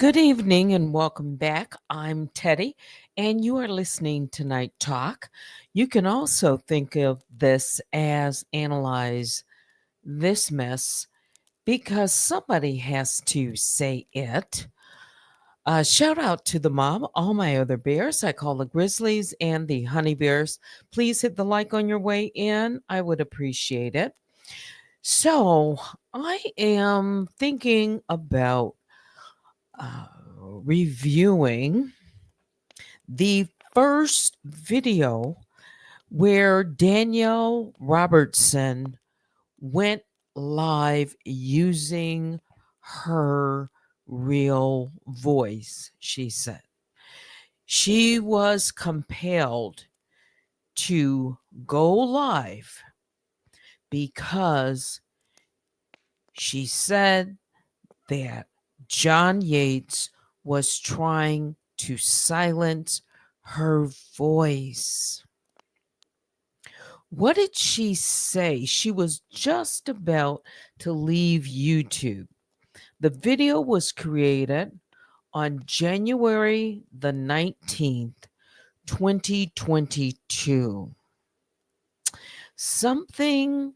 Good evening and welcome back. I'm Teddy, and you are listening to Night Talk. You can also think of this as analyze this mess because somebody has to say it. Shout out to the mom, all my other bears. I call the grizzlies and the honey bears. Please hit the like on your way in. I would appreciate it. So, I am thinking about uh, reviewing the first video where Danielle Robertson went live using her real voice, she said. She was compelled to go live because she said that John Yates was trying to silence her voice. What did she say? She was just about to leave YouTube. The video was created on January the 19th, 2022. Something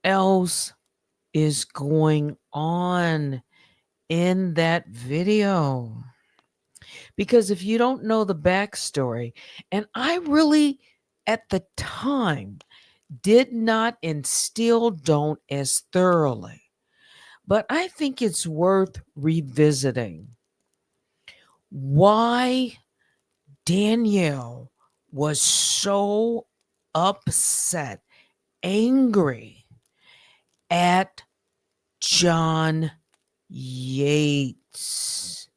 else is going on in that video. Because if you don't know the backstory, and I really, at the time, did not and still don't as thoroughly, but I think it's worth revisiting why Danielle was so upset, angry at John Yates.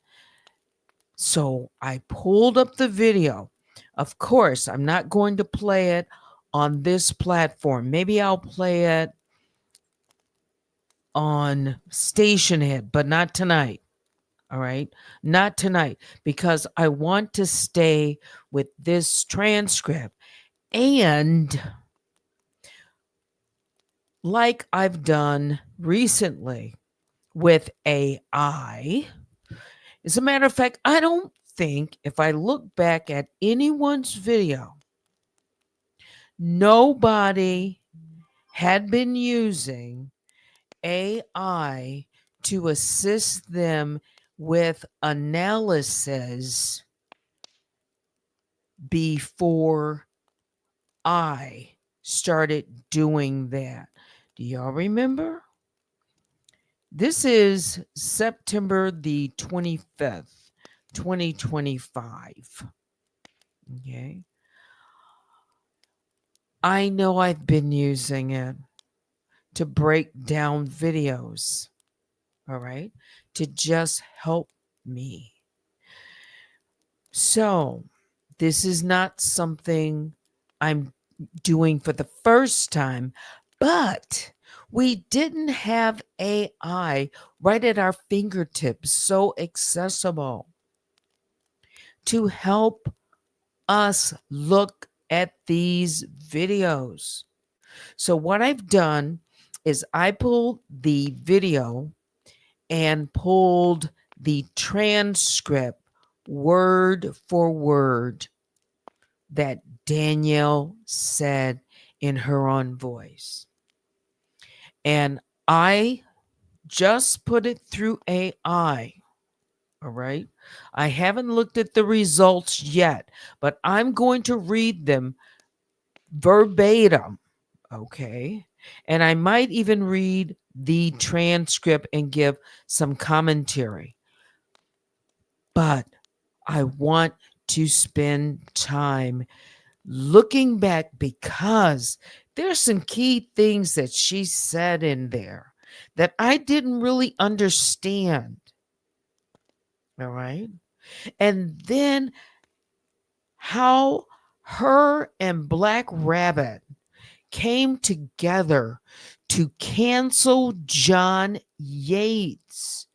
So I pulled up the video. Of course, I'm not going to play it on this platform. Maybe I'll play it on Stationhead, but not tonight. All right. Not tonight, because I want to stay with this transcript. And like I've done recently with AI, as a matter of fact, I don't think if I look back at anyone's video, nobody had been using AI to assist them with analysis before I started doing that. Do y'all remember? This is September the 25th, 2025. Okay. I know I've been using it to break down videos, all right, to just help me. So, this is not something I'm doing for the first time, but we didn't have AI right at our fingertips, so accessible to help us look at these videos. So, what I've done is I pulled the video and pulled the transcript word for word that Danielle said in her own voice. And I just put it through AI. All right. I haven't looked at the results yet, but I'm going to read them verbatim. Okay. And I might even read the transcript and give some commentary. But I want to spend time looking back because there's some key things that she said in there that I didn't really understand. All right. And then how her and Black Rabbit came together to cancel John Yates.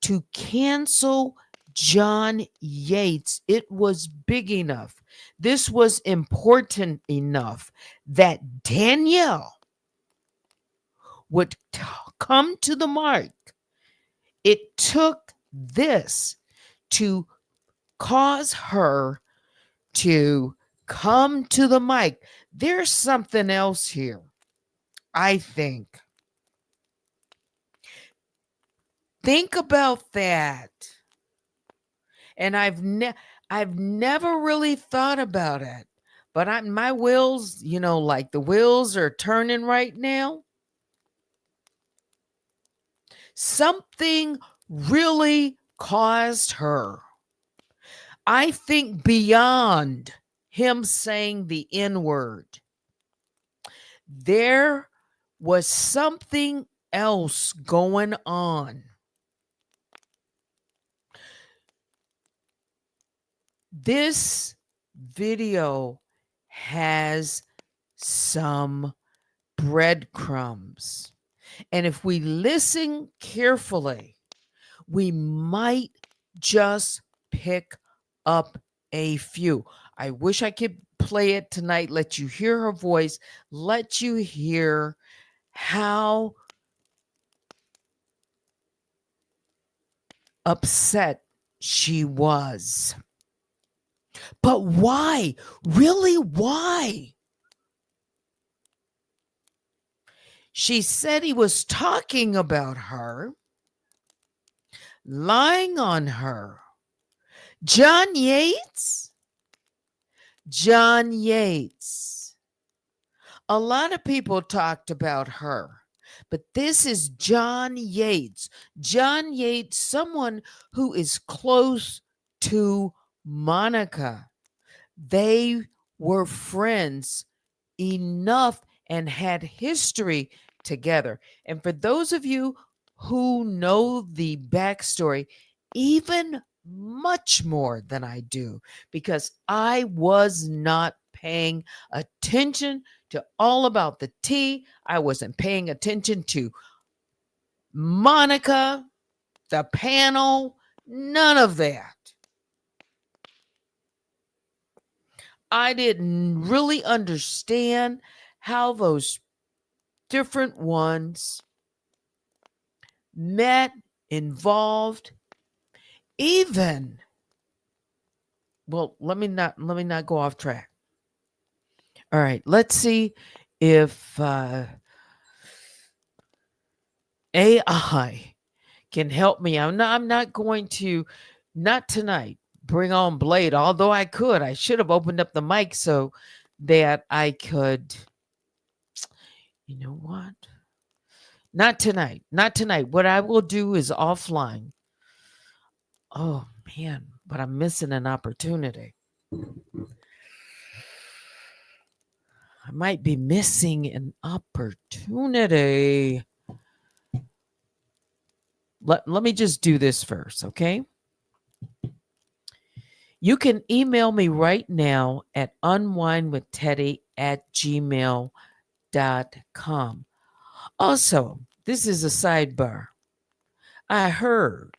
To cancel John Yates. It was big enough. This was important enough that Danielle would come to the mark. It took this to cause her to come to the mic. There's something else here, I think. Think about that. And I've never really thought about it. But my wheels, like the wheels are turning right now. Something really caused her. I think beyond him saying the N word, there was something else going on. This video has some breadcrumbs. And if we listen carefully, we might just pick up a few. I wish I could play it tonight, let you hear her voice, let you hear how upset she was. But why? Really, why? She said he was talking about her, lying on her. John Yates? John Yates. A lot of people talked about her, but this is John Yates. John Yates, someone who is close to Monica. They were friends enough and had history together. And for those of you who know the backstory, even much more than I do, because I was not paying attention to all about the tea. I wasn't paying attention to Monica, the panel, none of that. I didn't really understand how those different ones met, involved, even. Well, let me not go off track. All right, let's see if AI can help me. I'm not going to, not tonight, bring on Blade, although I could. I should have opened up the mic so that I could, you know what? Not tonight. Not tonight. What I will do is offline. Oh, man, but I'm missing an opportunity. I might be missing an opportunity. Let me just do this first, okay? You can email me right now at unwinewithteddy@gmail.com. Also, this is a sidebar. I heard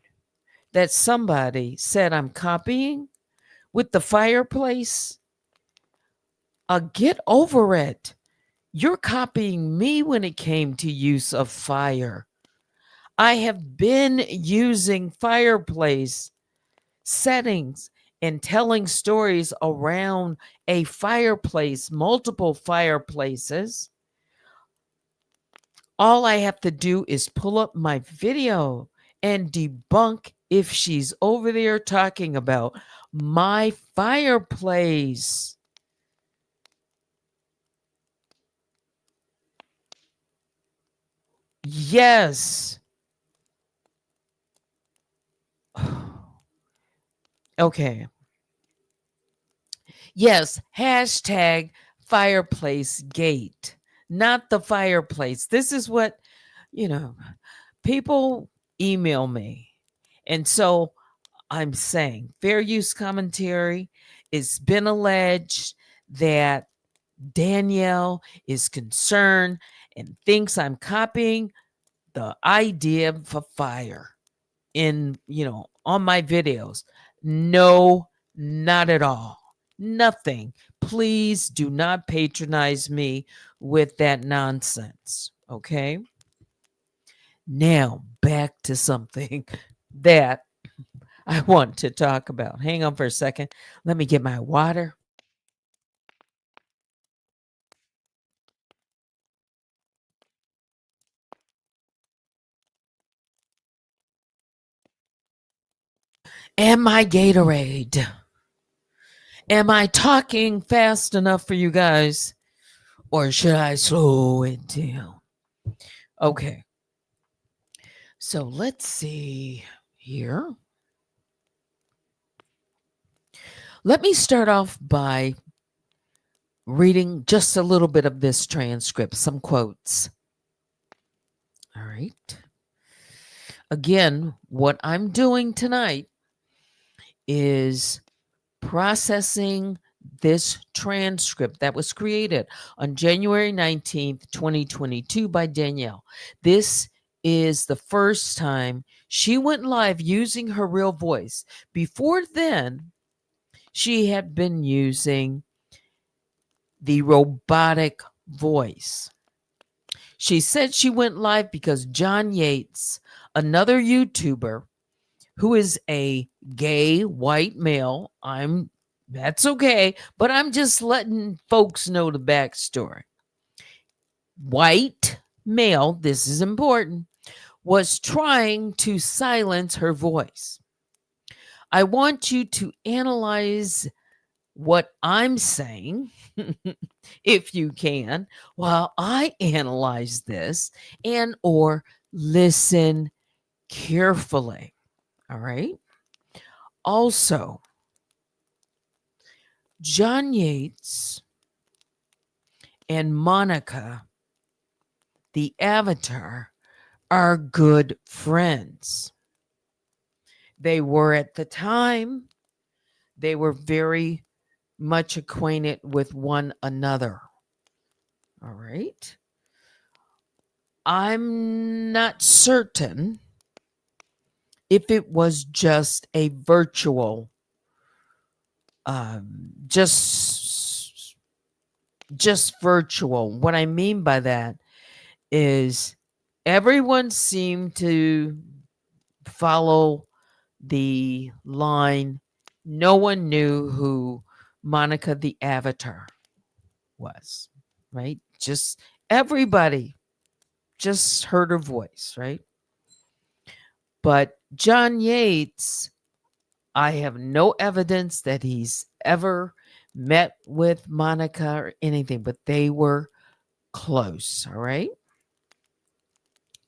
that somebody said I'm copying with the fireplace. Get over it. You're copying me when it came to use of fire. I have been using fireplace settings and telling stories around a fireplace, multiple fireplaces. All I have to do is pull up my video and debunk if she's over there talking about my fireplace. Yes. Okay. Yes, hashtag fireplace gate, not the fireplace. This is what, people email me. And so I'm saying fair use commentary. It's been alleged that Danielle is concerned and thinks I'm copying the idea for fire in, on my videos. No, not at all. Nothing. Please do not patronize me with that nonsense. Okay. Now back to something that I want to talk about. Hang on for a second. Let me get my water. And my Gatorade. Am I talking fast enough for you guys? Or should I slow it down? Okay. So let's see here. Let me start off by reading just a little bit of this transcript, some quotes. All right. Again, what I'm doing tonight is processing this transcript that was created on January 19th, 2022 by Danielle. This is the first time she went live using her real voice. Before then, she had been using the robotic voice. She said she went live because John Yates, another YouTuber who is a gay white male, that's okay, but I'm just letting folks know the backstory. White male, this is important, was trying to silence her voice. I want you to analyze what I'm saying, if you can, while I analyze this and or listen carefully. All right. Also, John Yates and Monica, the avatar, are good friends. They were at the time, they were very much acquainted with one another. All right. I'm not certain if it was just a virtual, just virtual. What I mean by that is everyone seemed to follow the line. No one knew who Monica the Avatar was, right? Just everybody just heard her voice, right? But John Yates, I have no evidence that he's ever met with Monica or anything, but they were close, all right?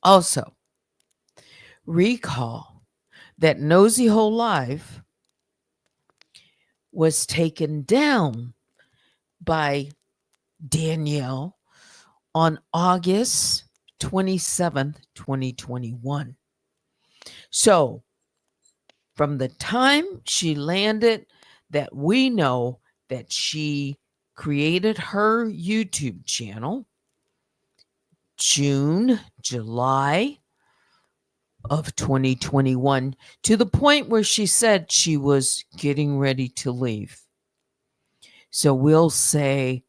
Also, recall that Nosy Hole Live was taken down by Danielle on August 27th, 2021. So, from the time she landed, that we know that she created her YouTube channel, June, July of 2021, to the point where she said she was getting ready to leave. So we'll say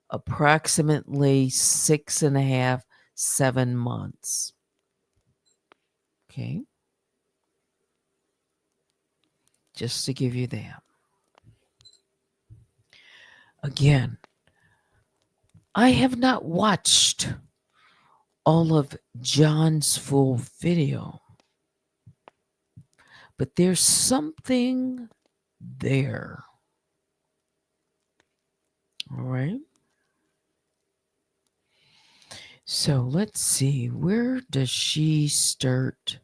approximately 6.5, 7 months. Okay. Just to give you that. Again, I have not watched all of John's full video, but there's something there. All right. So let's see. Where does she start?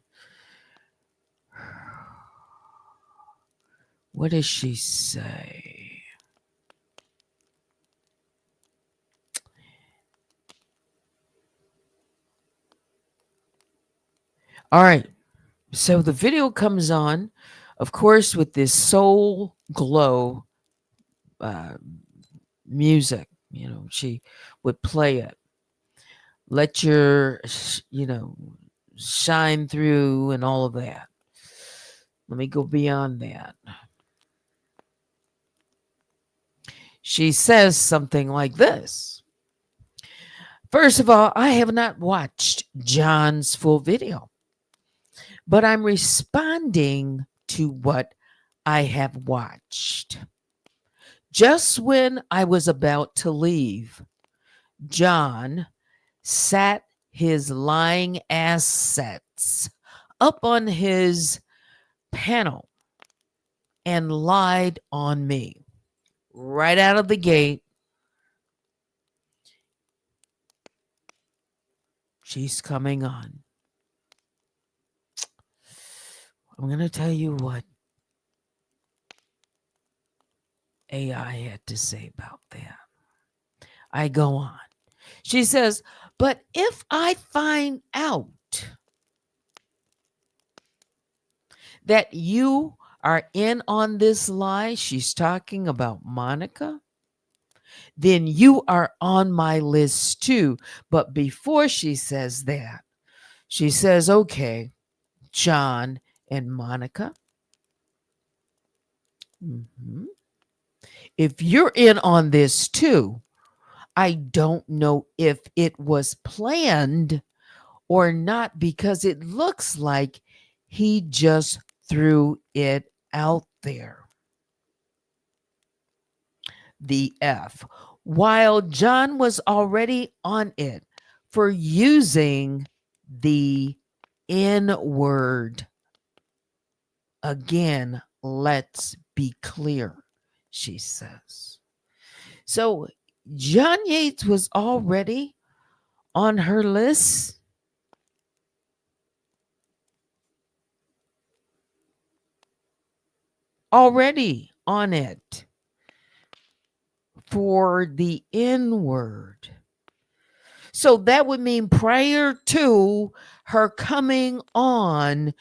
What does she say? All right. So the video comes on, of course, with this soul glow music. You know, she would play it. Let your, shine through and all of that. Let me go beyond that. She says something like this. First of all, I have not watched John's full video, but I'm responding to what I have watched. Just when I was about to leave, John sat his lying assets up on his panel and lied on me. Right out of the gate, she's coming on. I'm going to tell you what AI had to say about that. I go on. She says, but if I find out that you are in on this lie, she's talking about Monica, then you are on my list too. But before she says that, she says, okay, John and Monica, if you're in on this too, I don't know if it was planned or not because it looks like he just threw it out there. The F. While John was already on it for using the N word. Again, let's be clear, she says. So John Yates was already on her list. Already on it for the N word. So that would mean prior to her coming on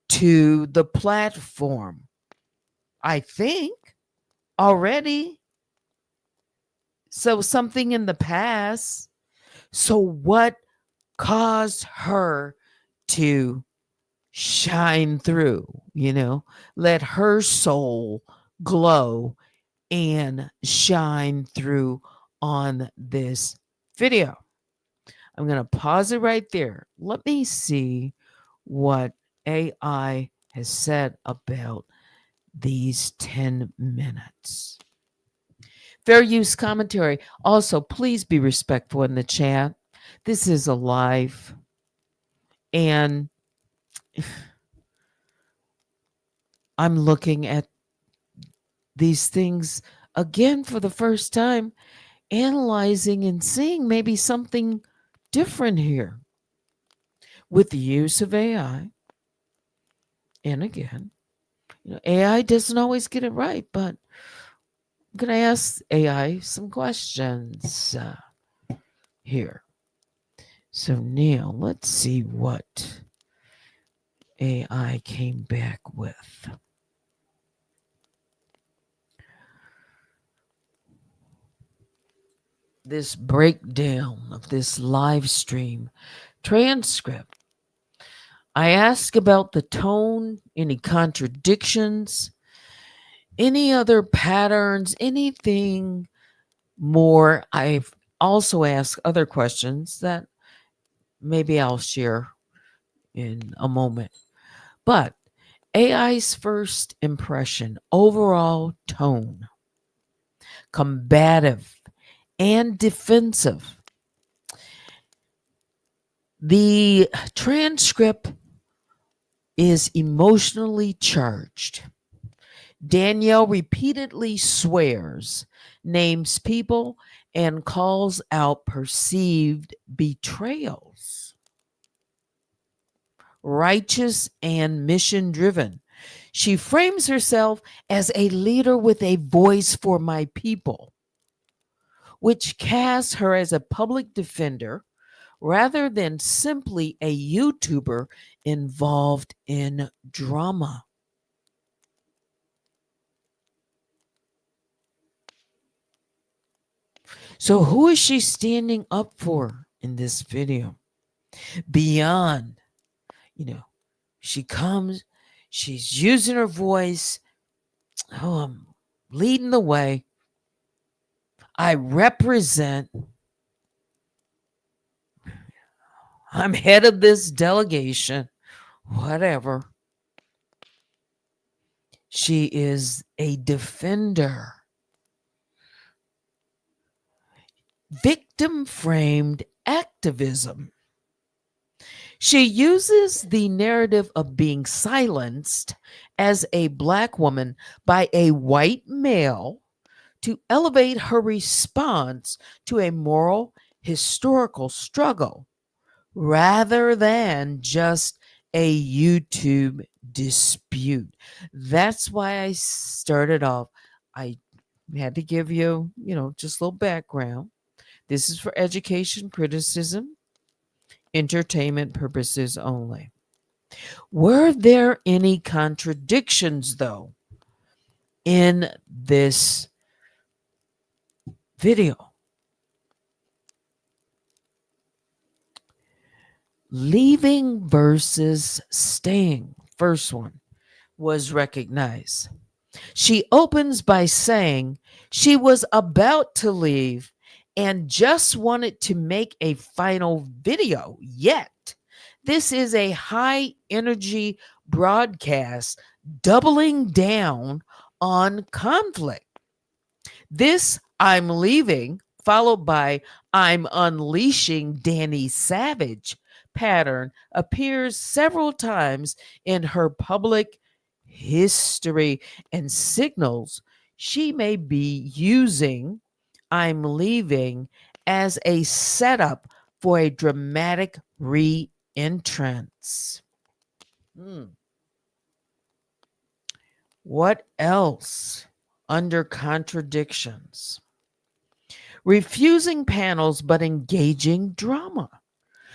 to the platform, I think already. So something in the past. So what caused her to shine through, let her soul glow and shine through on this video? I'm going to pause it right there. Let me see what AI has said about these 10 minutes. Fair use commentary. Also, please be respectful in the chat. This is a live, and I'm looking at these things again for the first time, analyzing and seeing maybe something different here with the use of AI. And again, AI doesn't always get it right, but I'm going to ask AI some questions here. So now let's see what AI came back with. This breakdown of this live stream transcript. I ask about the tone, any contradictions, any other patterns, anything more. I've also asked other questions that maybe I'll share in a moment. But AI's first impression, overall tone, combative and defensive. The transcript is emotionally charged. Danielle repeatedly swears, names people, and calls out perceived betrayals. Righteous and mission driven. She frames herself as a leader with a voice for my people, which casts her as a public defender rather than simply a YouTuber involved in drama. So, who is she standing up for in this video? Beyond, she comes, she's using her voice. Oh, I'm leading the way. I represent, I'm head of this delegation, whatever. She is a defender. Victim framed activism. She uses the narrative of being silenced as a Black woman by a white male to elevate her response to a moral, historical struggle rather than just a YouTube dispute. That's why I started off. I had to give you, just a little background. This is for education, criticism, entertainment purposes only. Were there any contradictions, though, in this video? Leaving versus staying. First one was recognized. She opens by saying she was about to leave and just wanted to make a final video. Yet, this is a high energy broadcast doubling down on conflict. This I'm leaving, followed by I'm unleashing Danny Savage pattern appears several times in her public history and signals she may be using I'm leaving as a setup for a dramatic re entrance. What else under contradictions? Refusing panels but engaging drama.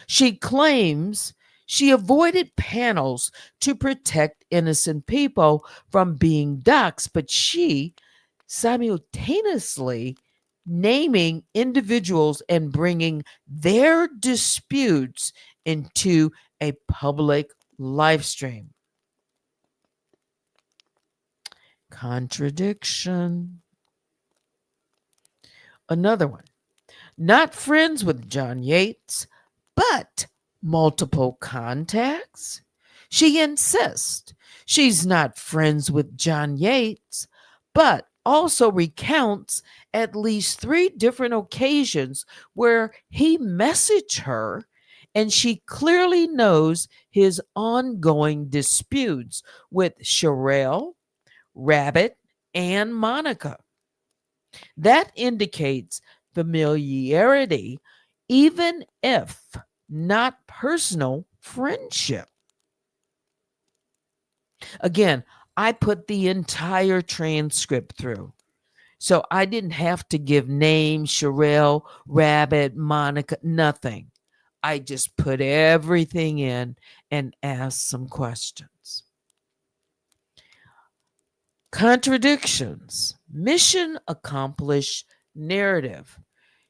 She claims she avoided panels to protect innocent people from being doxxed, but she simultaneously naming individuals and bringing their disputes into a public live stream. Contradiction. Another one. Not friends with John Yates, but multiple contacts. She insists she's not friends with John Yates, but also recounts at least 3 different occasions where he messaged her and she clearly knows his ongoing disputes with Sherelle, Rabbit, and Monica. That indicates familiarity, even if not personal friendship. Again, I put the entire transcript through. So I didn't have to give names, Sherelle, Rabbit, Monica, nothing. I just put everything in and asked some questions. Contradictions. Mission accomplished narrative.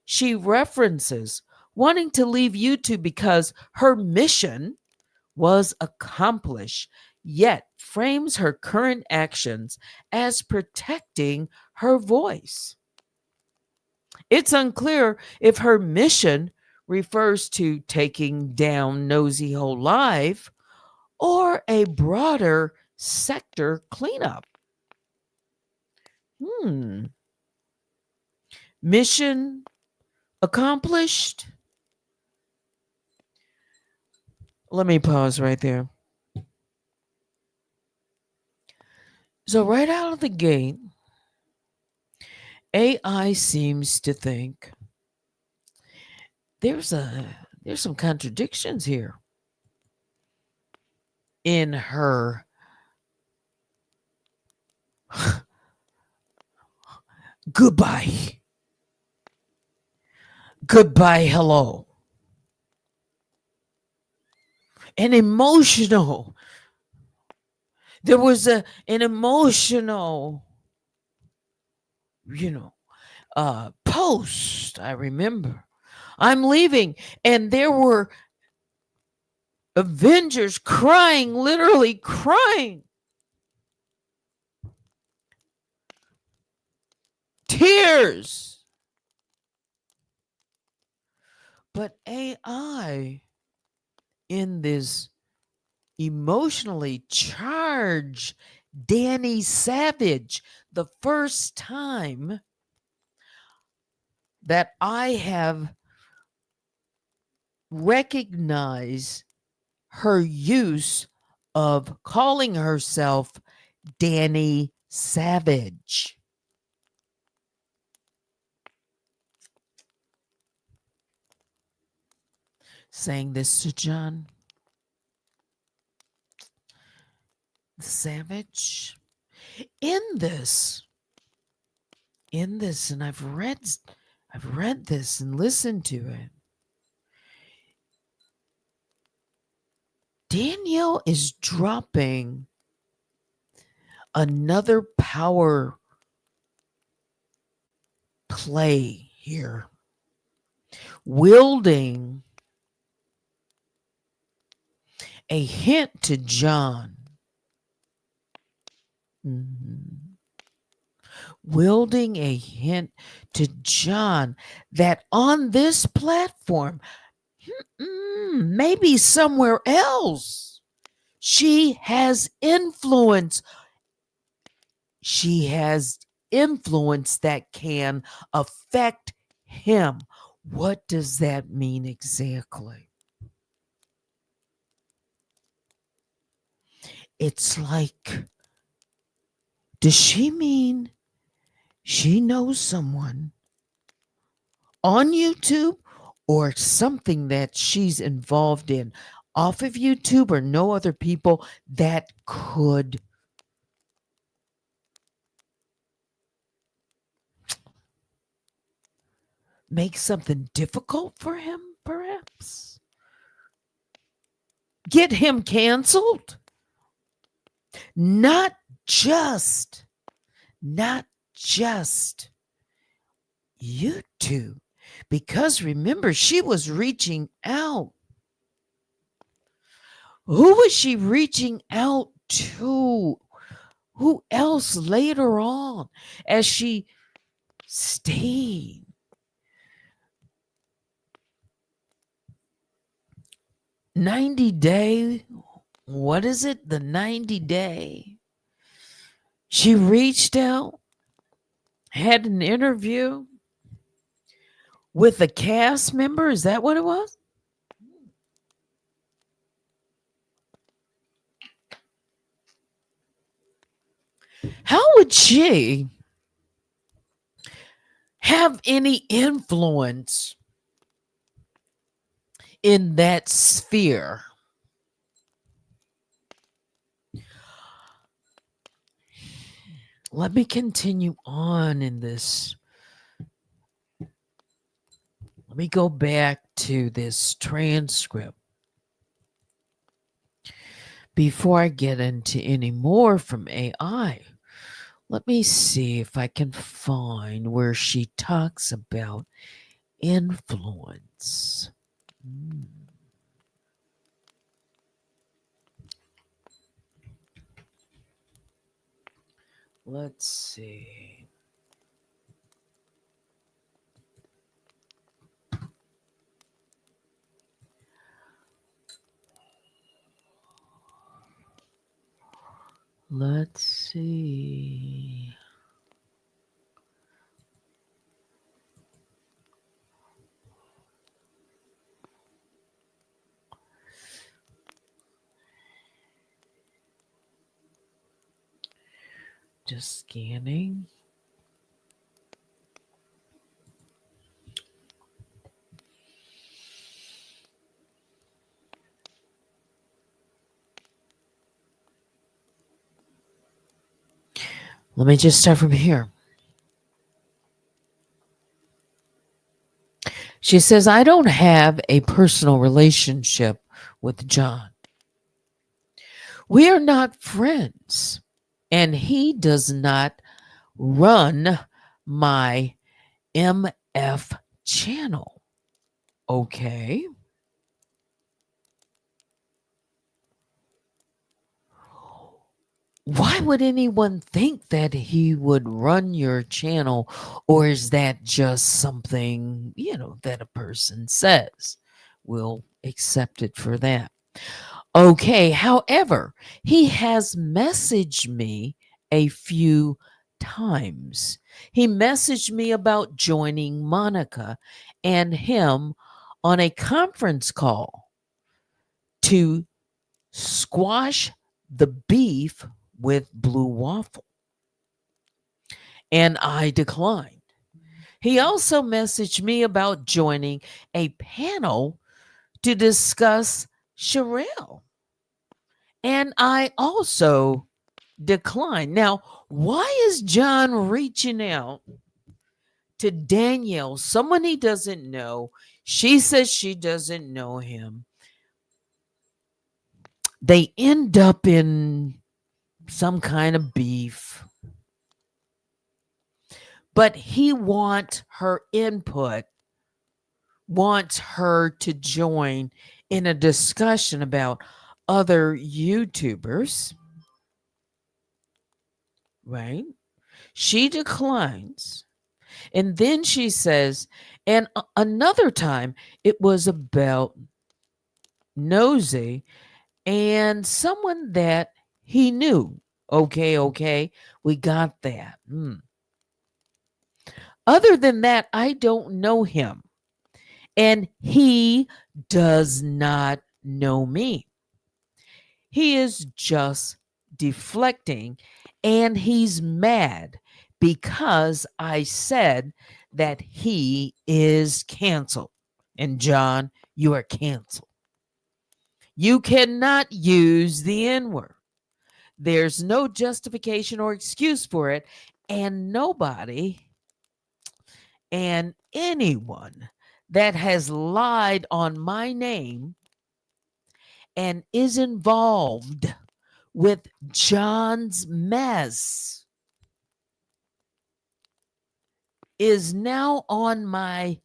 She references wanting to leave YouTube because her mission was accomplished, yet frames her current actions as protecting her voice. It's unclear if her mission refers to taking down Nosy Hole Live or a broader sector cleanup. Mission accomplished? Let me pause right there. So, right out of the gate, AI seems to think there's some contradictions here in her goodbye. Goodbye, hello. An emotional. There was an emotional, post. I remember. I'm leaving, and there were Avengers crying, literally crying. Tears. But AI in this emotionally charged Danny Savage. The first time that I have recognized her use of calling herself Danny Savage. Saying this to John Savage. In this, and I've read this and listened to it. Danielle is dropping another power play here, wielding a hint to John. Wielding a hint to John that on this platform, maybe somewhere else, she has influence. She has influence that can affect him. What does that mean exactly? It's like, does she mean she knows someone on YouTube or something that she's involved in off of YouTube or no other people that could make something difficult for him, perhaps? Get him canceled? Not just YouTube. Because remember, she was reaching out. Who was she reaching out to? Who else later on as she stayed? $90 what is it? The 90-day. She reached out, had an interview with a cast member. Is that what it was? How would she have any influence in that sphere? Let me continue on in this. Let me go back to this transcript before I get into any more from AI. Let me see if I can find where she talks about influence. Let's see. Let's see. Just scanning. Let me just start from here. She says, I don't have a personal relationship with John. We are not friends, and he does not run my MF channel. Okay. Why would anyone think that he would run your channel? Or is that just something, that a person says? We'll accept it for that. Okay, however, he has messaged me a few times. He messaged me about joining Monica and him on a conference call to squash the beef with Blue Waffle, and I declined. He also messaged me about joining a panel to discuss Sherelle, and I also declined. Now, why is John reaching out to Danielle, someone he doesn't know? She says she doesn't know him. They end up in some kind of beef, but he wants her input, wants her to join in a discussion about other YouTubers, right? She declines. And then she says, and another time it was about Nosy and someone that he knew. Okay, okay, we got that. Other than that, I don't know him. And he does not know me. He is just deflecting and he's mad because I said that he is canceled. And John, you are canceled. You cannot use the N word. There's no justification or excuse for it. And nobody and anyone that has lied on my name and is involved with John's mess is now on my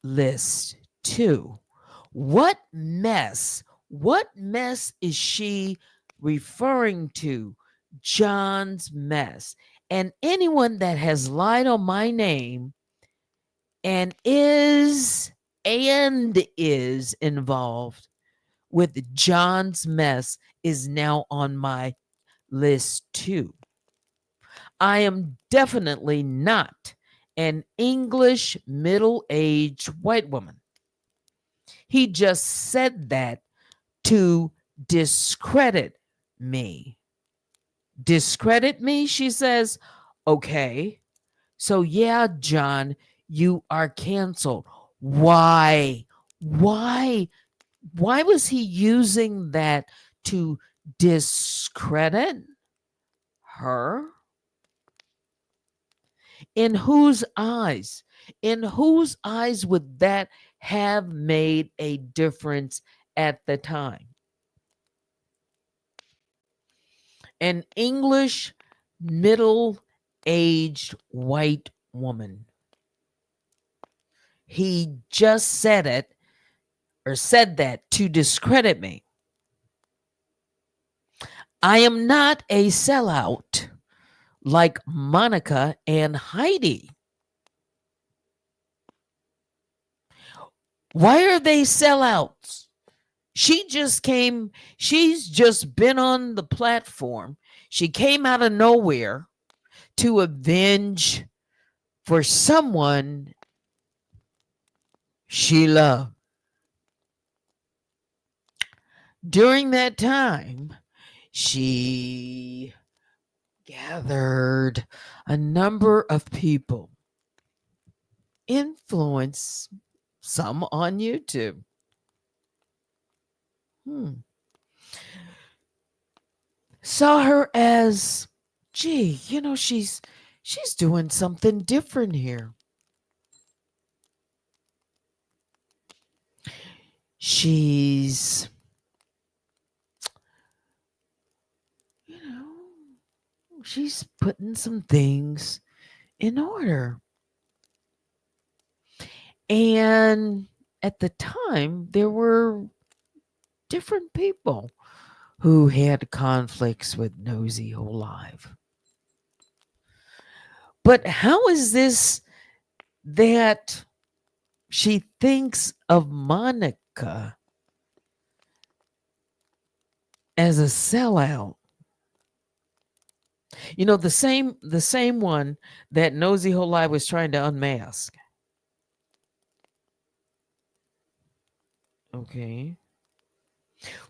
list too. What mess? What mess is she referring to? John's mess. And anyone that has lied on my name and is involved with John's mess is now on my list too. I am definitely not an English middle aged white woman. He just said that to discredit me. Discredit me? She says, okay. So, yeah, John, you are canceled. Why? Why? Why was he using that to discredit her? In whose eyes? In whose eyes would that have made a difference at the time? An English middle aged white woman. He just said it or said that to discredit me. I am not a sellout like Monica and Heidi. Why are they sellouts? She's just been on the platform. She came out of nowhere to avenge for someone she loved. During that time, she gathered a number of people, influenced some on YouTube. Saw her as, gee, she's doing something different here. She's, she's putting some things in order. And at the time, there were different people who had conflicts with Nosy Whole Live. But how is this that she thinks of Monica as a sellout. The same one that Nosy Holai was trying to unmask. Okay.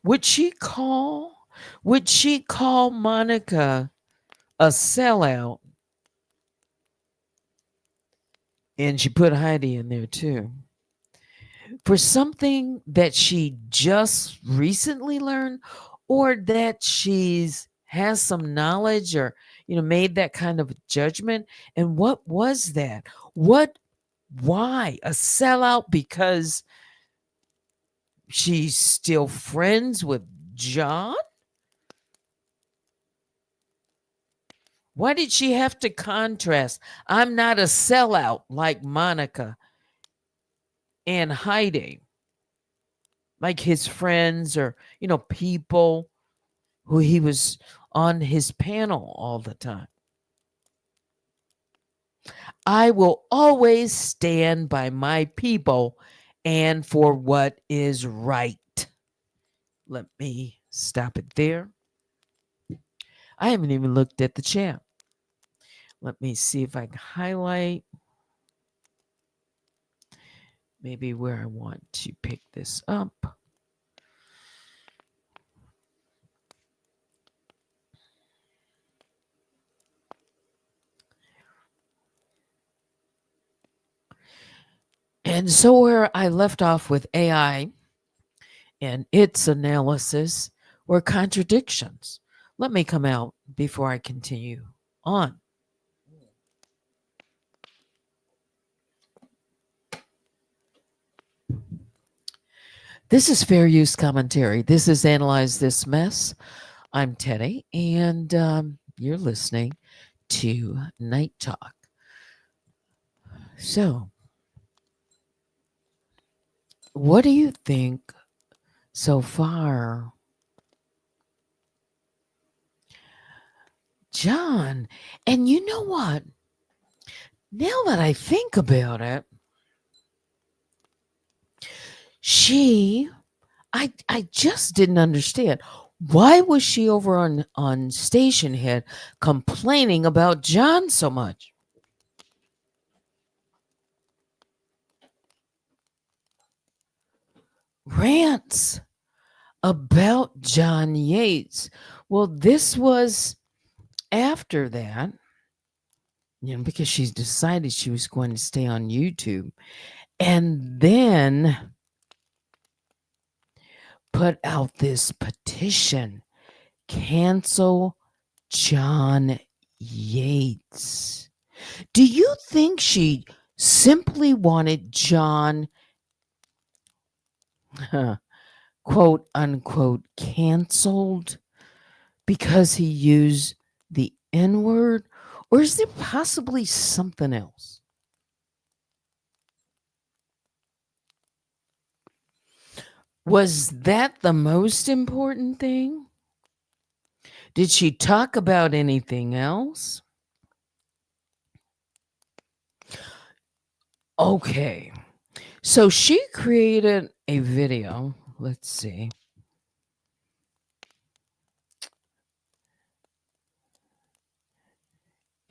Would she call would she call Monica a sellout? And she put Heidi in there too. For something that she just recently learned, or that she's has some knowledge, or made that kind of judgment. And what was that? Why a sellout? Because she's still friends with John? Why did she have to contrast? I'm not a sellout like Monica and Heidi, like his friends, or people who he was on his panel all the time. I will always stand by my people and for what is right. Let me stop it there. I haven't even looked at the chat. Let me see if I can highlight maybe where I want to pick this up. And so where I left off with AI and its analysis were contradictions. Let me come out before I continue on. This is Fair Use Commentary. This is Analyze This Mess. I'm Teddy, and you're listening to Night Talk. So, what do you think so far? John, and you know what? Now that I think about it, I just didn't understand. Why was she over on Station Head complaining about John so much? Rants about John Yates. Well, this was after that, because she's decided she was going to stay on YouTube, and then put out this petition, cancel John Yates. Do you think she simply wanted John, quote unquote, canceled because he used the N word? Or is there possibly something else? Was that the most important thing? Did she talk about anything else? Okay. So she created a video. Let's see.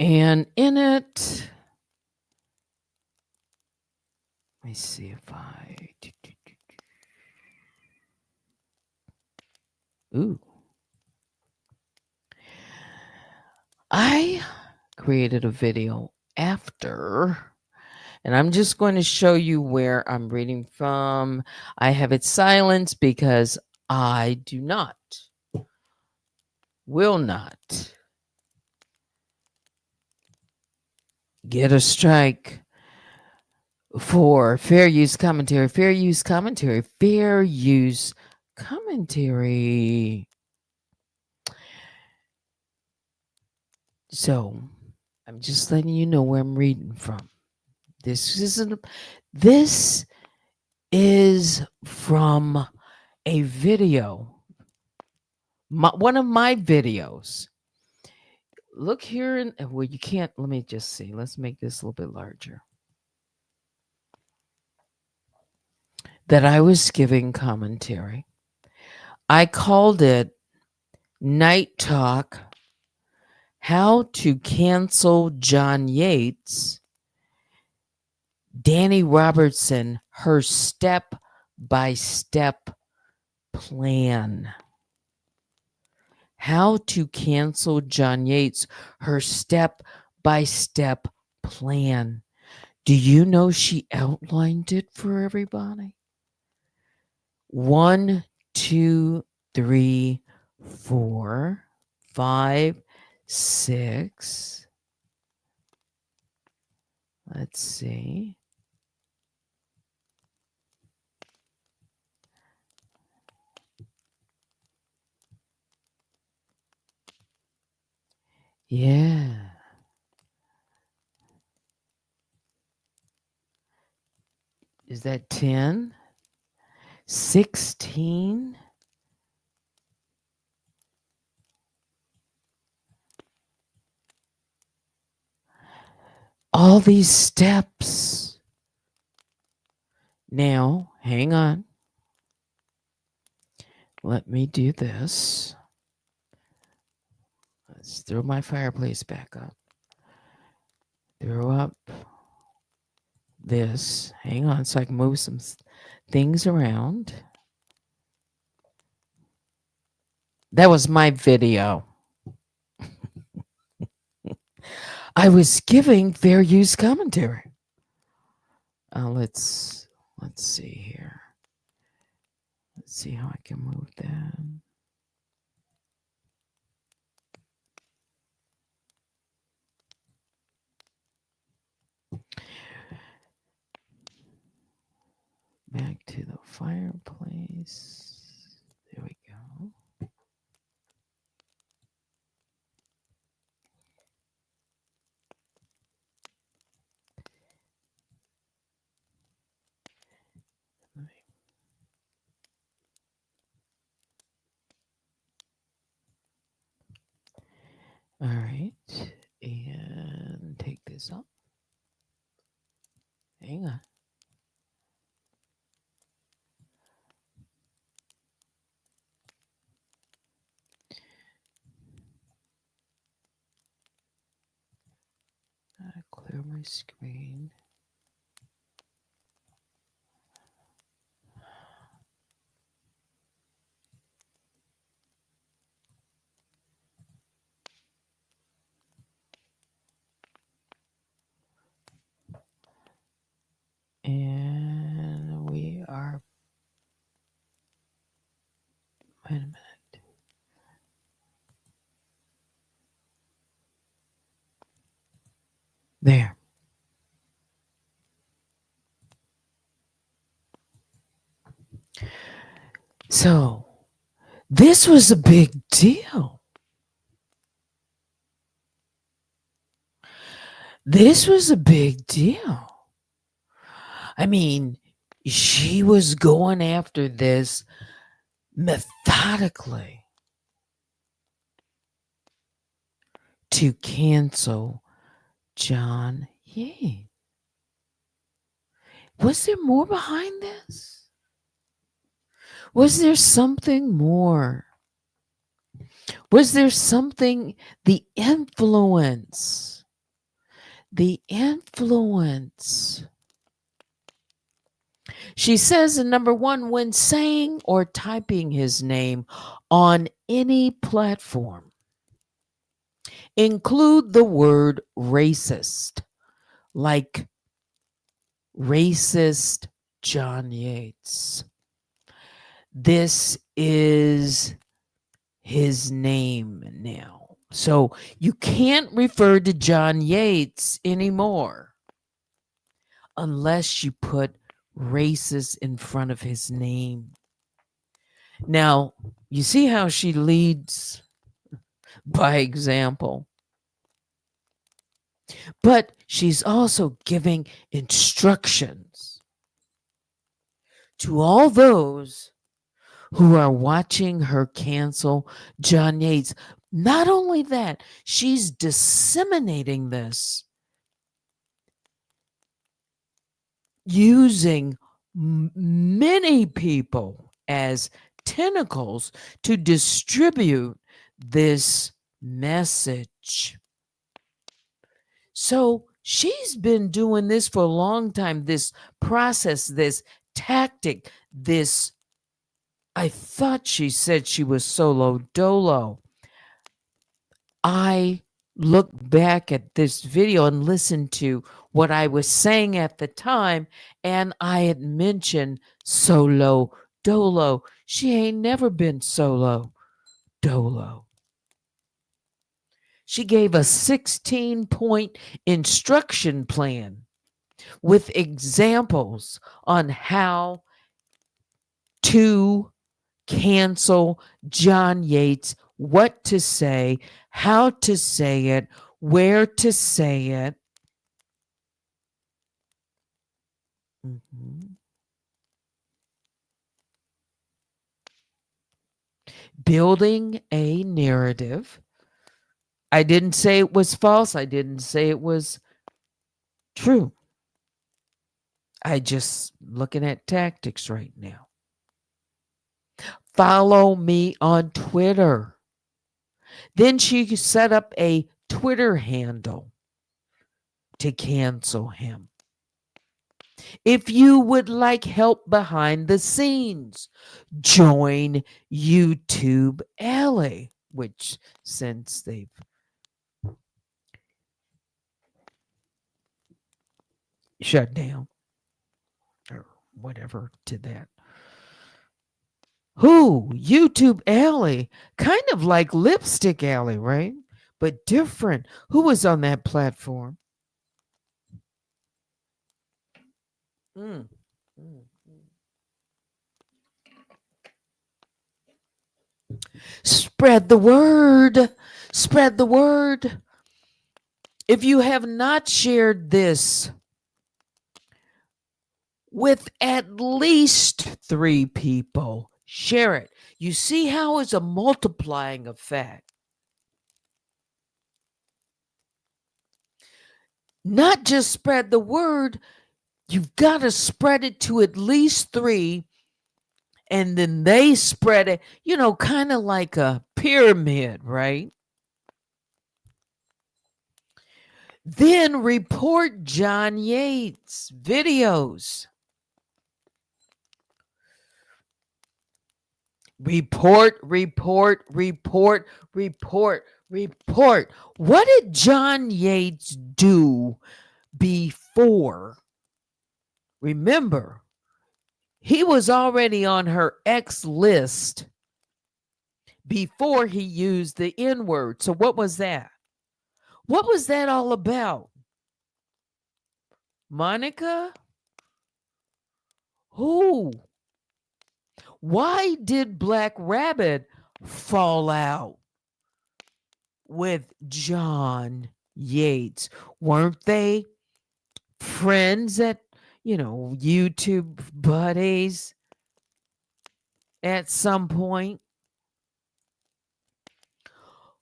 And in it, let me see if I. Ooh. I created a video after, and I'm just going to show you where I'm reading from. I have it silenced because I will not get a strike for fair use commentary. Fair use commentary. Fair use commentary. So I'm just letting you know where I'm reading from. This is from a video, one of my videos. Look here, and well, you can't. Let me just see. Let's make this a little bit larger. That I was giving commentary. I called it Night Talk, How to Cancel John Yates, Danny Robertson, Her Step by Step Plan. How to Cancel John Yates, Her Step by Step Plan. Do you know she outlined it for everybody? 1, 2, 3, 4, 5, 6. Let's see. Yeah. Is that 10? 16? All these steps. Now, hang on. Let me do this. Let's throw my fireplace back up. Throw up this. Hang on so I can move some things around. That was my video. I was giving fair use commentary. Let's see here. Let's see how I can move that. Back to the fireplace. There we go. All right, and take this up. Hang on. Clear my screen. And we are, wait a minute. There. So, this was a big deal. This was a big deal. I mean, she was going after this methodically to cancel John Yates. Was there more behind this? Was there something more? Was there something, the influence? The influence. She says in number 1, when saying or typing his name on any platform, include the word racist, like racist John Yates. This is his name now. So you can't refer to John Yates anymore unless you put racist in front of his name. Now, you see how she leads by example. But she's also giving instructions to all those who are watching her cancel John Yates. Not only that, she's disseminating this using many people as tentacles to distribute this message. So she's been doing this for a long time, this process, this tactic, this, I thought she said she was solo dolo. I looked back at this video and listened to what I was saying at the time, and I had mentioned solo dolo. She ain't never been solo dolo. She gave a 16-point instruction plan with examples on how to cancel John Yates, what to say, how to say it, where to say it. Mhm. Building a narrative. I didn't say it was false. I didn't say it was true. I just looking at tactics right now. Follow me on Twitter. Then she set up a Twitter handle to cancel him. If you would like help behind the scenes, join YouTube Alley, which since they've shut down or whatever to that. Who? YouTube Alley. Kind of like Lipstick Alley, right? But different. Who was on that platform? Mm. Mm. Spread the word. Spread the word. If you have not shared this with at least 3 people, share it. You see how it's a multiplying effect. Not just spread the word, you've got to spread it to at least 3, and then they spread it, kind of like a pyramid, right? Then report John Yates videos. Report. What did John Yates do before? Remember, he was already on her X list before he used the N word. So what was that? What was that all about? Monica? Who? Why did Black Rabbit fall out with John Yates? Weren't they friends at, YouTube buddies at some point?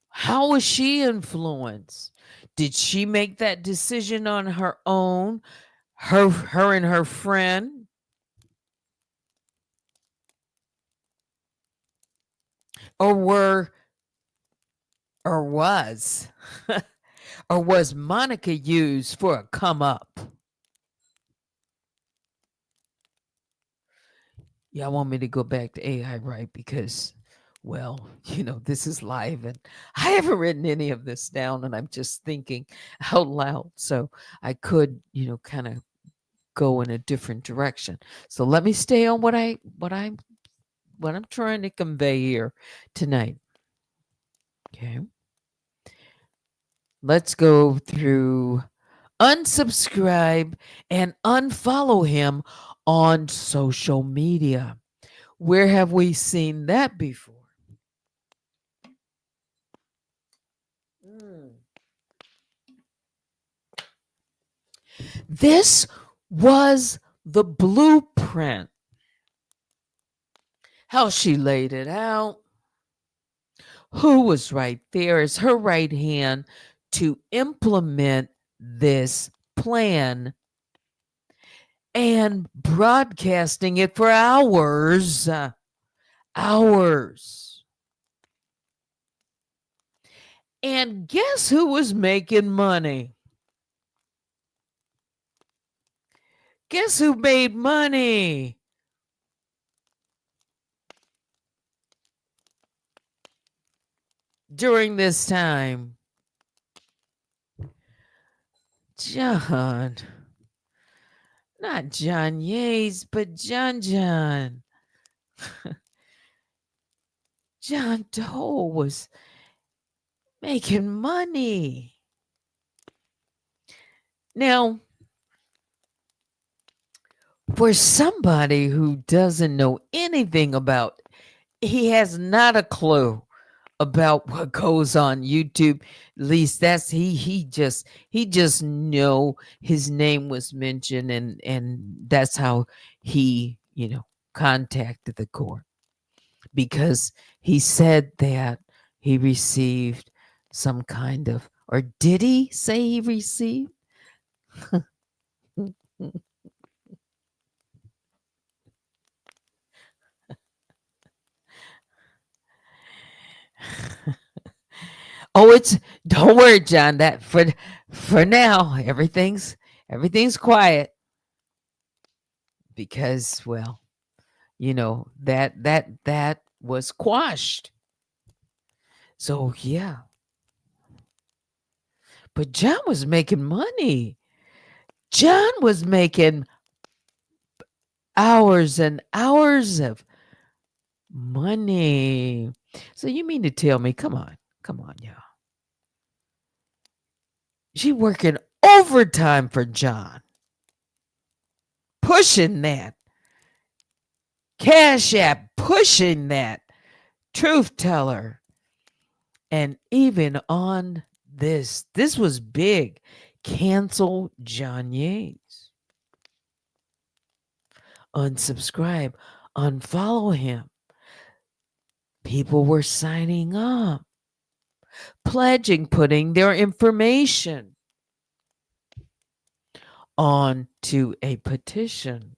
How was she influenced? Did she make that decision on her own? Her and her friend? Or were or was or was Monica used for a come up? Yeah, I want me to go back to AI, right? Because, well, this is live and I haven't written any of this down and I'm just thinking out loud. So I could, kind of go in a different direction. So let me stay on what I'm trying to convey here tonight. Okay. Let's go through unsubscribe and unfollow him on social media. Where have we seen that before? This was the blueprint. How she laid it out. Who was right there as her right hand to implement this plan and broadcasting it for hours. Hours. And guess who was making money? Guess who made money during this time? John. Not John Yates, but John. John Doe was making money. Now, for somebody who doesn't know anything about, he has not a clue about what goes on YouTube. At least that's he just know his name was mentioned, and that's how he contacted the court, because he said that he received some kind of, or did he say he received? Oh, it's don't worry, John. That for now, everything's quiet, because, well, that was quashed. So yeah, but John was making money. John was making hours and hours of money. So you mean to tell me, come on, y'all. She working overtime for John, pushing that Cash App, pushing that truth teller. And even on this was big. Cancel John Yates. Unsubscribe, unfollow him. People were signing up, pledging, putting their information on to a petition.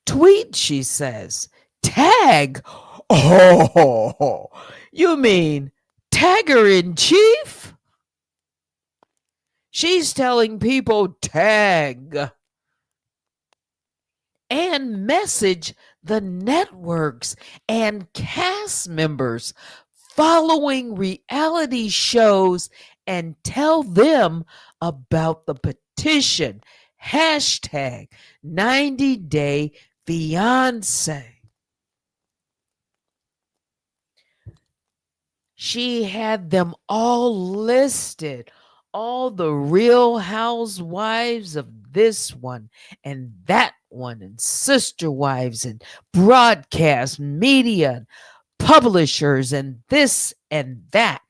Tweet, she says. Tag. Oh, you mean tagger in chief? She's telling people tag and message the networks and cast members following reality shows and tell them about the petition. Hashtag 90-day fiance. She had them all listed, all the real housewives of this one and that one, and sister wives, and broadcast media, publishers, and this and that,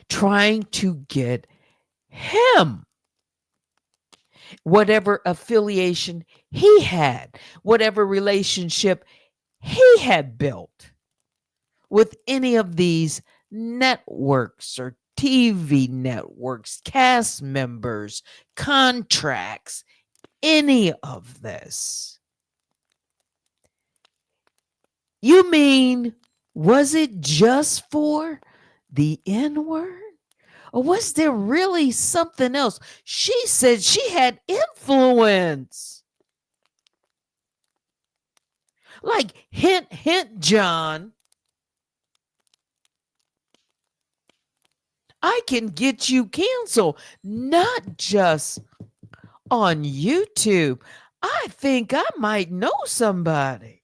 trying to get him whatever affiliation he had, whatever relationship he had built with any of these networks or TV networks, cast members, contracts, any of this. You mean, was it just for the N word? Or was there really something else? She said she had influence. Like, hint, hint, John. I can get you canceled, not just on YouTube. I think I might know somebody.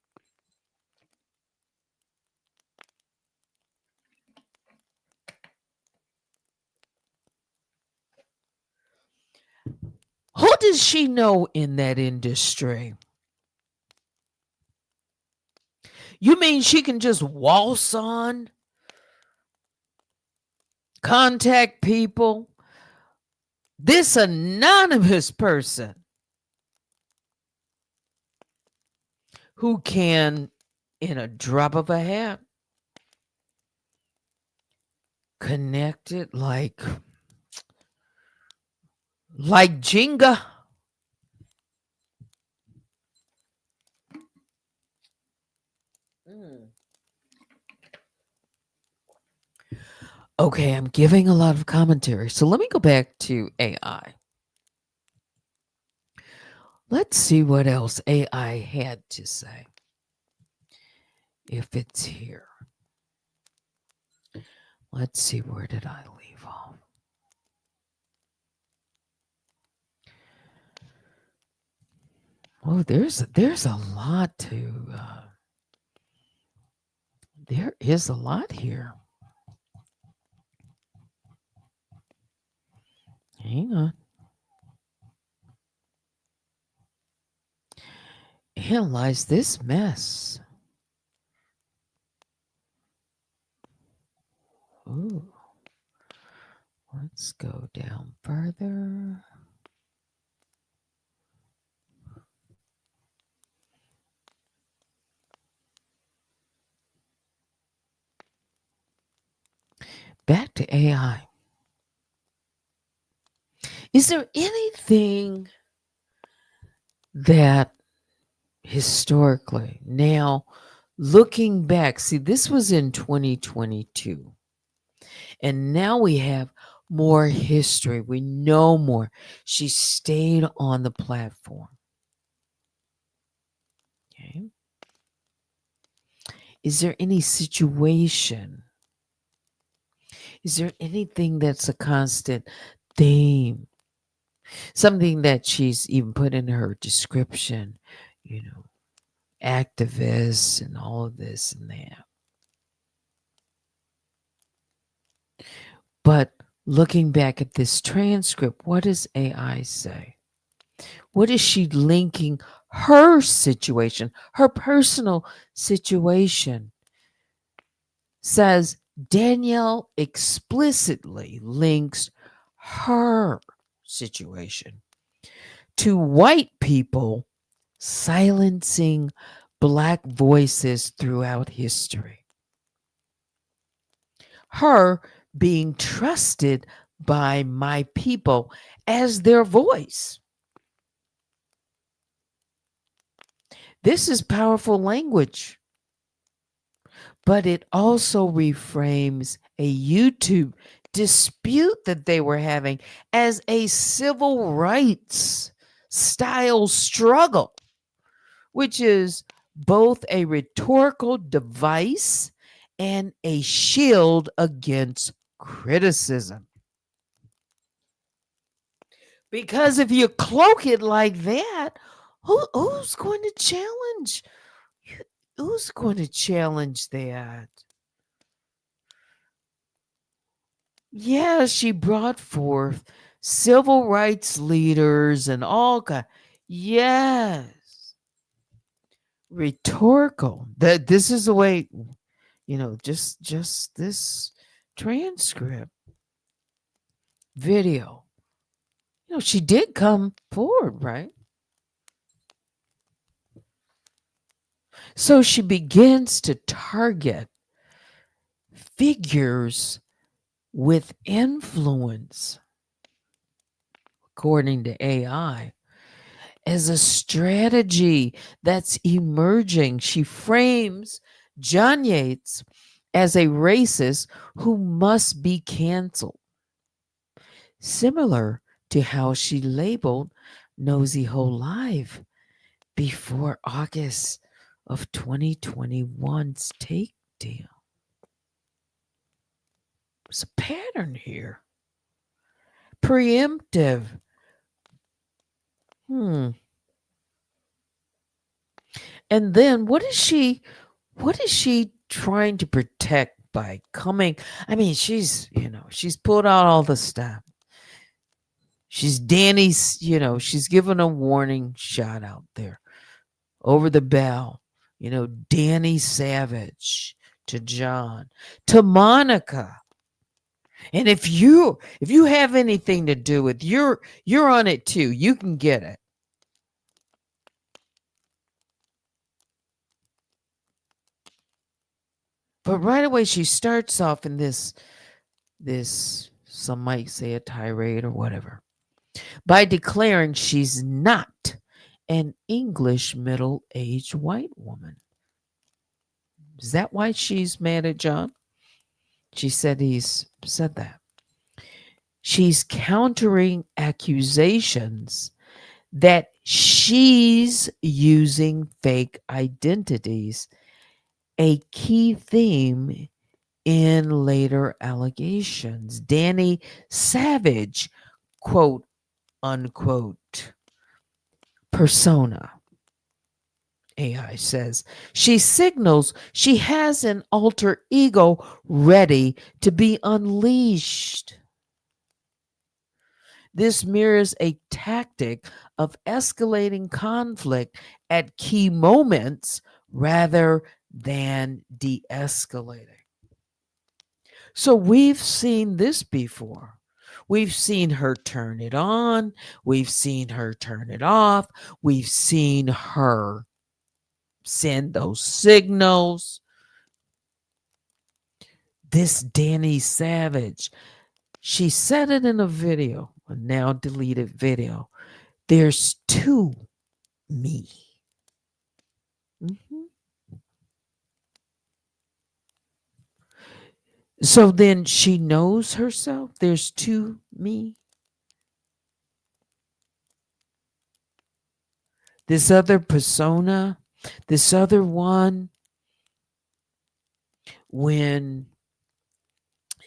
Who does she know in that industry? You mean she can just waltz on, contact people? This anonymous person who can, in a drop of a hat, connect it like Jenga. Mm. Okay, I'm giving a lot of commentary. So let me go back to AI. Let's see what else AI had to say. If it's here. Let's see, where did I leave off? Oh, there's a lot to there is a lot here. Hang on. Analyze this mess. Ooh. Let's go down further. Back to AI. Is there anything that historically, now looking back, see, this was in 2022, and now we have more history. We know more. She stayed on the platform. Okay. Is there any situation? Is there anything that's a constant theme? Something that she's even put in her description, you know, activists and all of this and that. But looking back at this transcript, what does AI say? What is she linking her situation, her personal situation? Says Danielle explicitly links her situation to white people silencing Black voices throughout history. Her being trusted by my people as their voice. This is powerful language, but it also reframes a YouTube dispute that they were having as a civil rights style struggle, which is both a rhetorical device and a shield against criticism. Because if you cloak it like that, who's going to challenge? Who's going to challenge that? Yeah, she brought forth civil rights leaders and all kind. Yes, rhetorical. That this is the way, just this transcript video. She did come forward, right? So she begins to target figures with influence, according to AI, as a strategy that's emerging. She frames John Yates as a racist who must be canceled, similar to how she labeled Nosy Whole Live before August of 2021's takedown. There's a pattern here. Preemptive. And then what is she trying to protect by coming? I mean, she's pulled out all the stuff. She's Danny's, she's given a warning shot out there over the bell. Danny Savage to John, to Monica. And if you have anything to do with, you're on it too. You can get it. But right away she starts off in this some might say a tirade or whatever, by declaring she's not an English middle-aged white woman. Is that why she's mad at John? She said he's said that. She's countering accusations that she's using fake identities, a key theme in later allegations. Danny Savage, quote unquote, persona, AI says, she signals she has an alter ego ready to be unleashed. This mirrors a tactic of escalating conflict at key moments rather than de escalating. So we've seen this before. We've seen her turn it on. We've seen her turn it off. We've seen her send those signals. This Danny Savage, she said it in a video, a now deleted video. There's two me. Mhm. So then she knows herself. There's two me. This other persona, this other one, when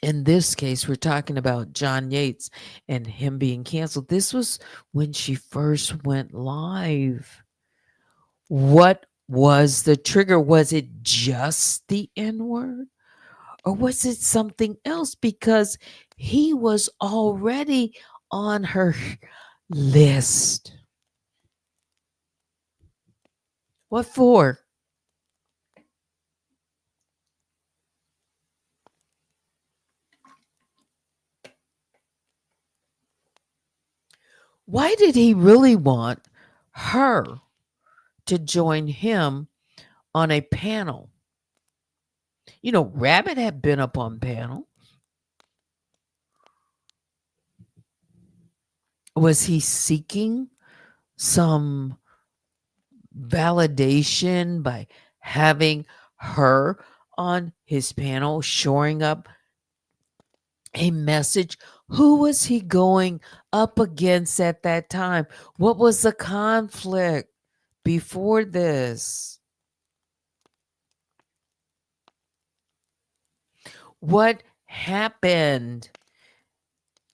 in this case, we're talking about John Yates and him being canceled. This was when she first went live. What was the trigger? Was it just the N word? Or was it something else? Because he was already on her list. What for? Why did he really want her to join him on a panel? You know, Rabbit had been up on panel. Was he seeking some validation by having her on his panel, shoring up a message? Who was he going up against at that time? What was the conflict before this? What happened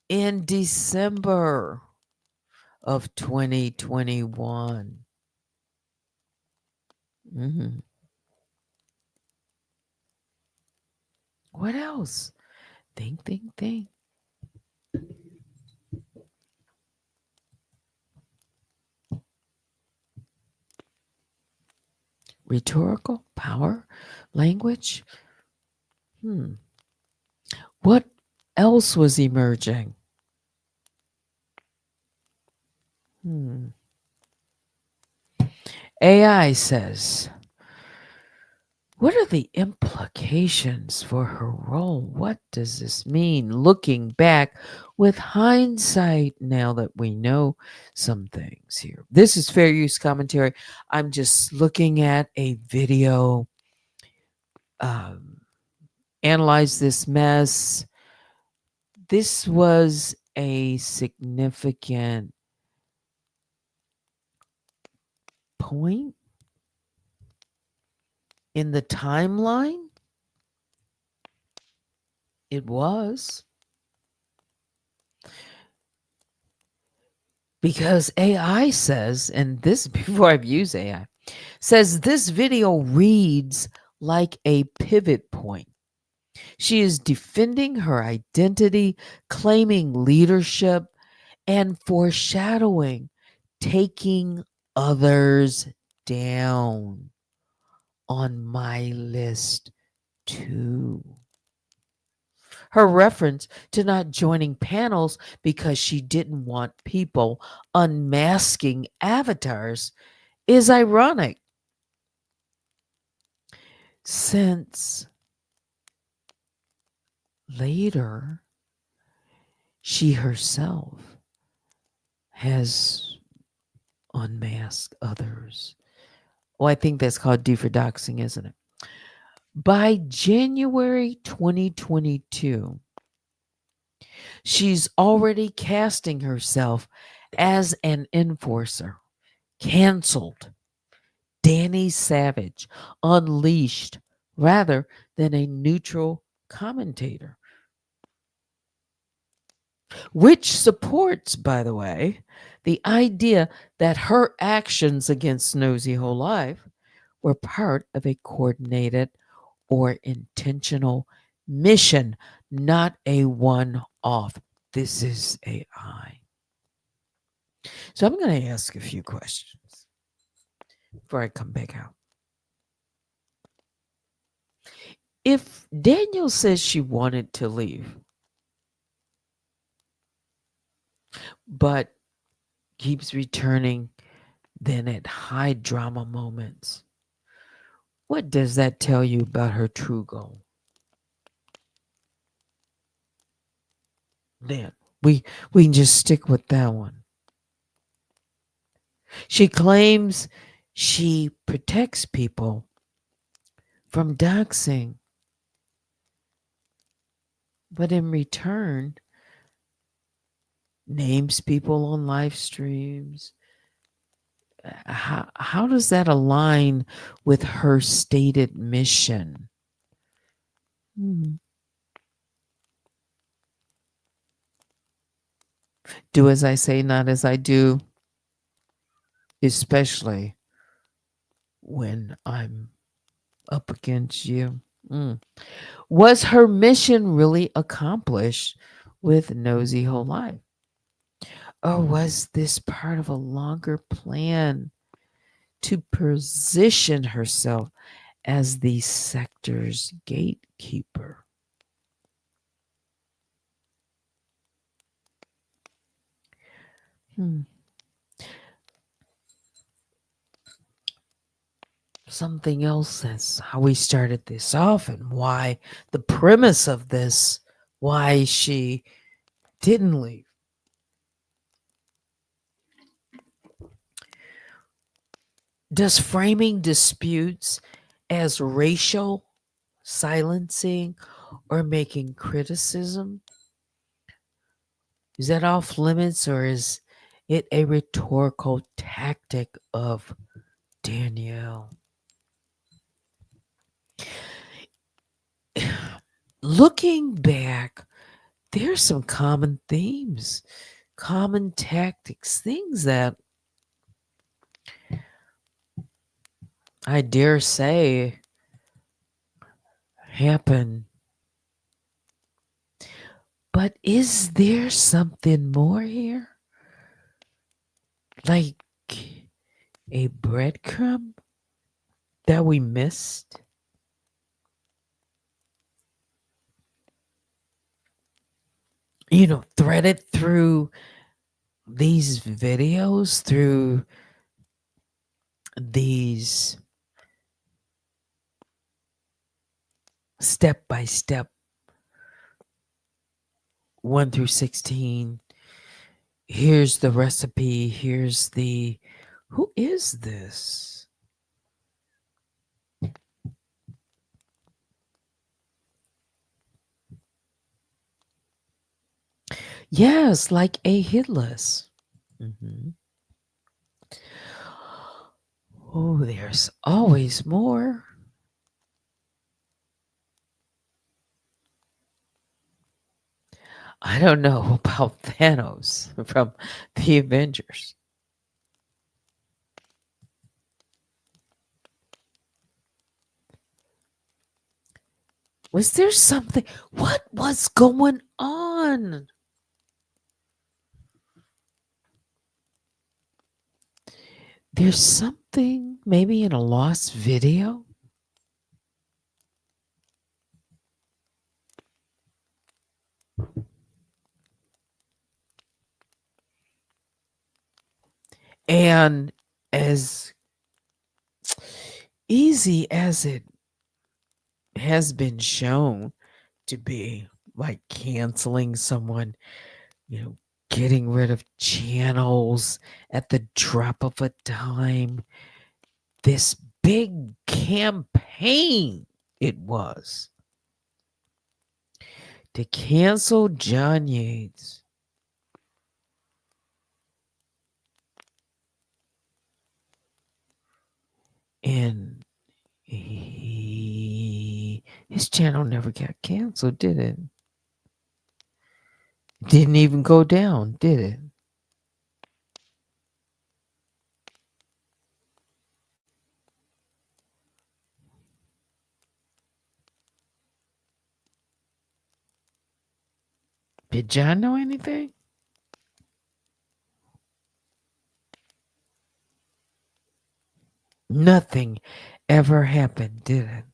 in December of 2021? Mhm. What else? Think, think, think. Rhetorical power, language. What else was emerging? Hmm. AI says, what are the implications for her role? What does this mean? Looking back with hindsight, now that we know some things here. This is fair use commentary. I'm just looking at a video. Analyze this mess. This was a significant point in the timeline. It was. Because AI says, and this before I've used AI, says this video reads like a pivot point. She is defending her identity, claiming leadership, and foreshadowing taking others down on my list too. Her reference to not joining panels because she didn't want people unmasking avatars is ironic, since later she herself has unmasked others. Well, I think that's called deferdoxing, isn't it? By January 2022, she's already casting herself as an enforcer, canceled, Danny Savage, unleashed, rather than a neutral commentator. Which supports, by the way, the idea that her actions against Nosy Whole Life were part of a coordinated or intentional mission, not a one off. This is AI. So I'm going to ask a few questions before I come back out. If Daniel says she wanted to leave, but keeps returning then at high drama moments, what does that tell you about her true goal? Then we can just stick with that one. She claims she protects people from doxing, but in return names people on live streams. How does that align with her stated mission? Hmm. Do as I say, not as I do, especially when I'm up against you. Mm. Was her mission really accomplished with Nosy Whole Life? Or was this part of a longer plan to position herself as the sector's gatekeeper? Hmm. Something else, that's how we started this off and why the premise of this, why she didn't leave. Does framing disputes as racial silencing or making criticism, is that off limits, or is it a rhetorical tactic of Danielle? Looking back, there's some common themes, common tactics, things that I dare say happen. But is there something more here? Like a breadcrumb that we missed? Threaded through these videos, through these step by step 1 through 16. Here's the recipe. Here's the. Who is this? Yes, like a hit list. Mhm. Oh, there's always more. I don't know about Thanos from the Avengers. Was there something? What was going on? There's something maybe in a lost video. And as easy as it has been shown to be, like canceling someone, getting rid of channels at the drop of a dime, this big campaign it was to cancel John Yates. And his channel never got canceled, did it? Didn't even go down, did it? Did John know anything? Nothing ever happened, did it?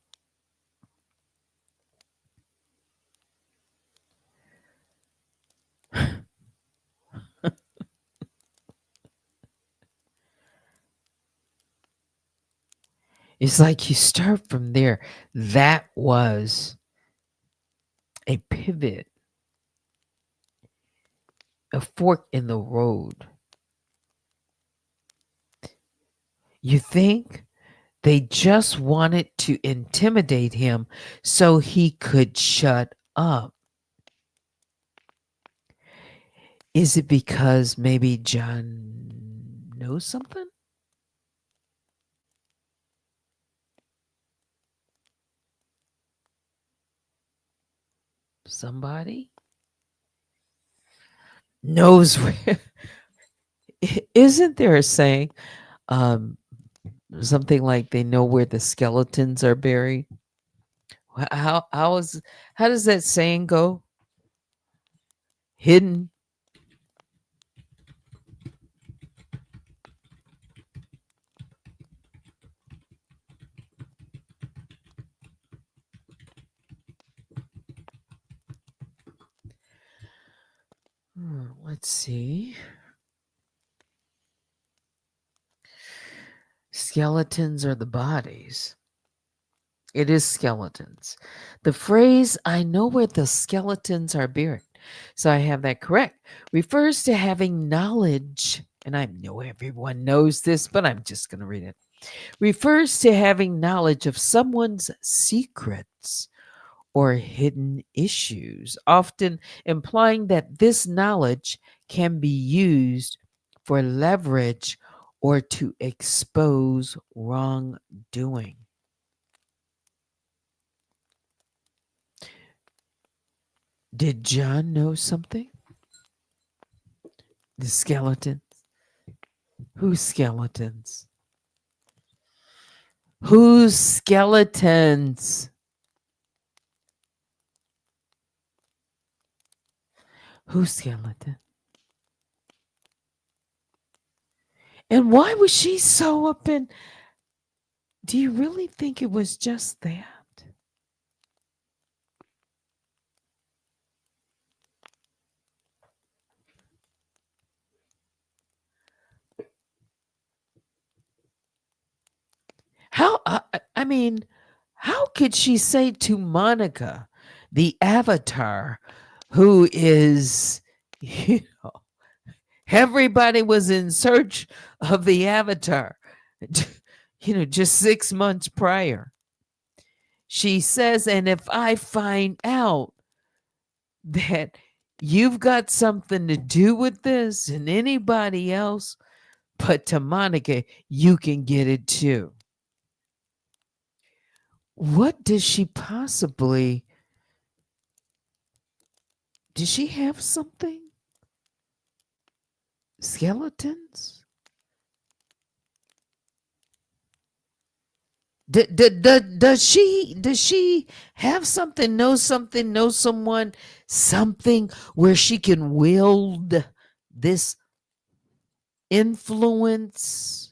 It's like you start from there. That was a pivot, a fork in the road. You think they just wanted to intimidate him so he could shut up? Is it because maybe John knows something? Somebody knows where. Isn't there a saying, um, something like they know where the skeletons are buried? How does that saying go? Hidden. Let's see. Skeletons are the bodies. It is skeletons. The phrase, I know where the skeletons are buried, so I have that correct, refers to having knowledge, and I know everyone knows this, but I'm just going to read it. Refers to having knowledge of someone's secrets or hidden issues, often implying that this knowledge can be used for leverage or to expose wrongdoing. Did John know something? The skeletons? Whose skeletons? Whose skeletons? Whose skeleton? And why was she so up in? Do you really think it was just that? How, I mean, how could she say to Monica, the avatar, who is, you know, everybody was in search of the avatar, just 6 months prior. She says, and if I find out that you've got something to do with this and anybody else, but to Monica, you can get it too. What does she possibly, does she have something? Skeletons? Does she have something, know someone, something where she can wield this influence?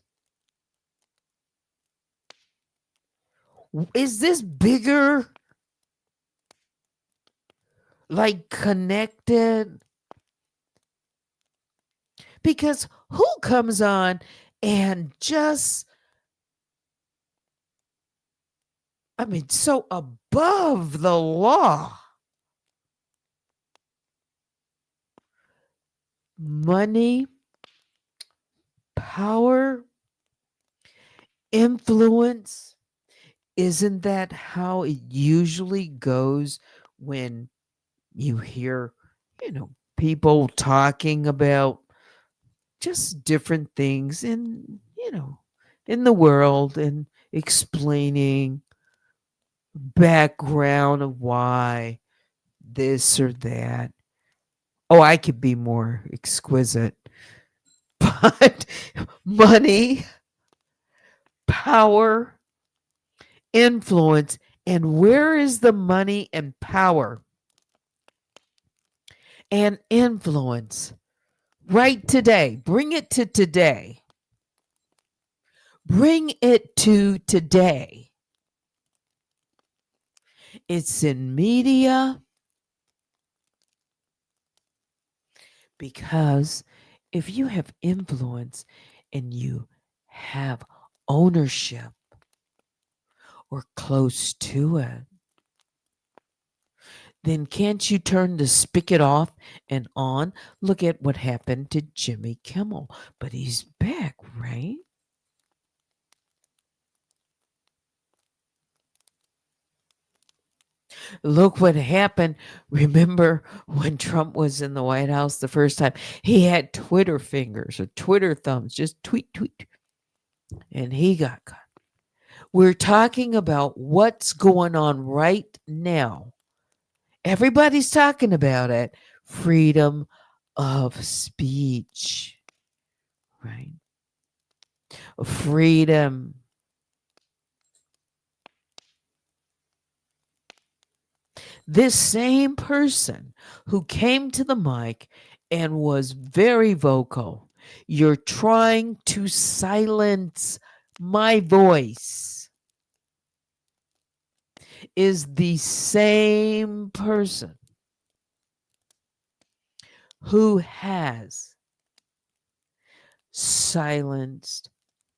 Is this bigger, like connected? Because who comes on and just, I mean, so above the law? Money, power, influence. Isn't that how it usually goes when you hear, people talking about just different things in the world and explaining background of why this or that. Oh, I could be more exquisite. But money, power, influence, and where is the money and power and influence? Right today. Bring it to today. Bring it to today. It's in media because if you have influence and you have ownership or close to it, then can't you turn the spigot off and on? Look at what happened to Jimmy Kimmel, but he's back, right? Look what happened. Remember when Trump was in the White House the first time? He had Twitter fingers or Twitter thumbs, just tweet, tweet, and he got caught. We're talking about what's going on right now. Everybody's talking about it. Freedom of speech, right? Freedom. This same person who came to the mic and was very vocal, you're trying to silence my voice, is the same person who has silenced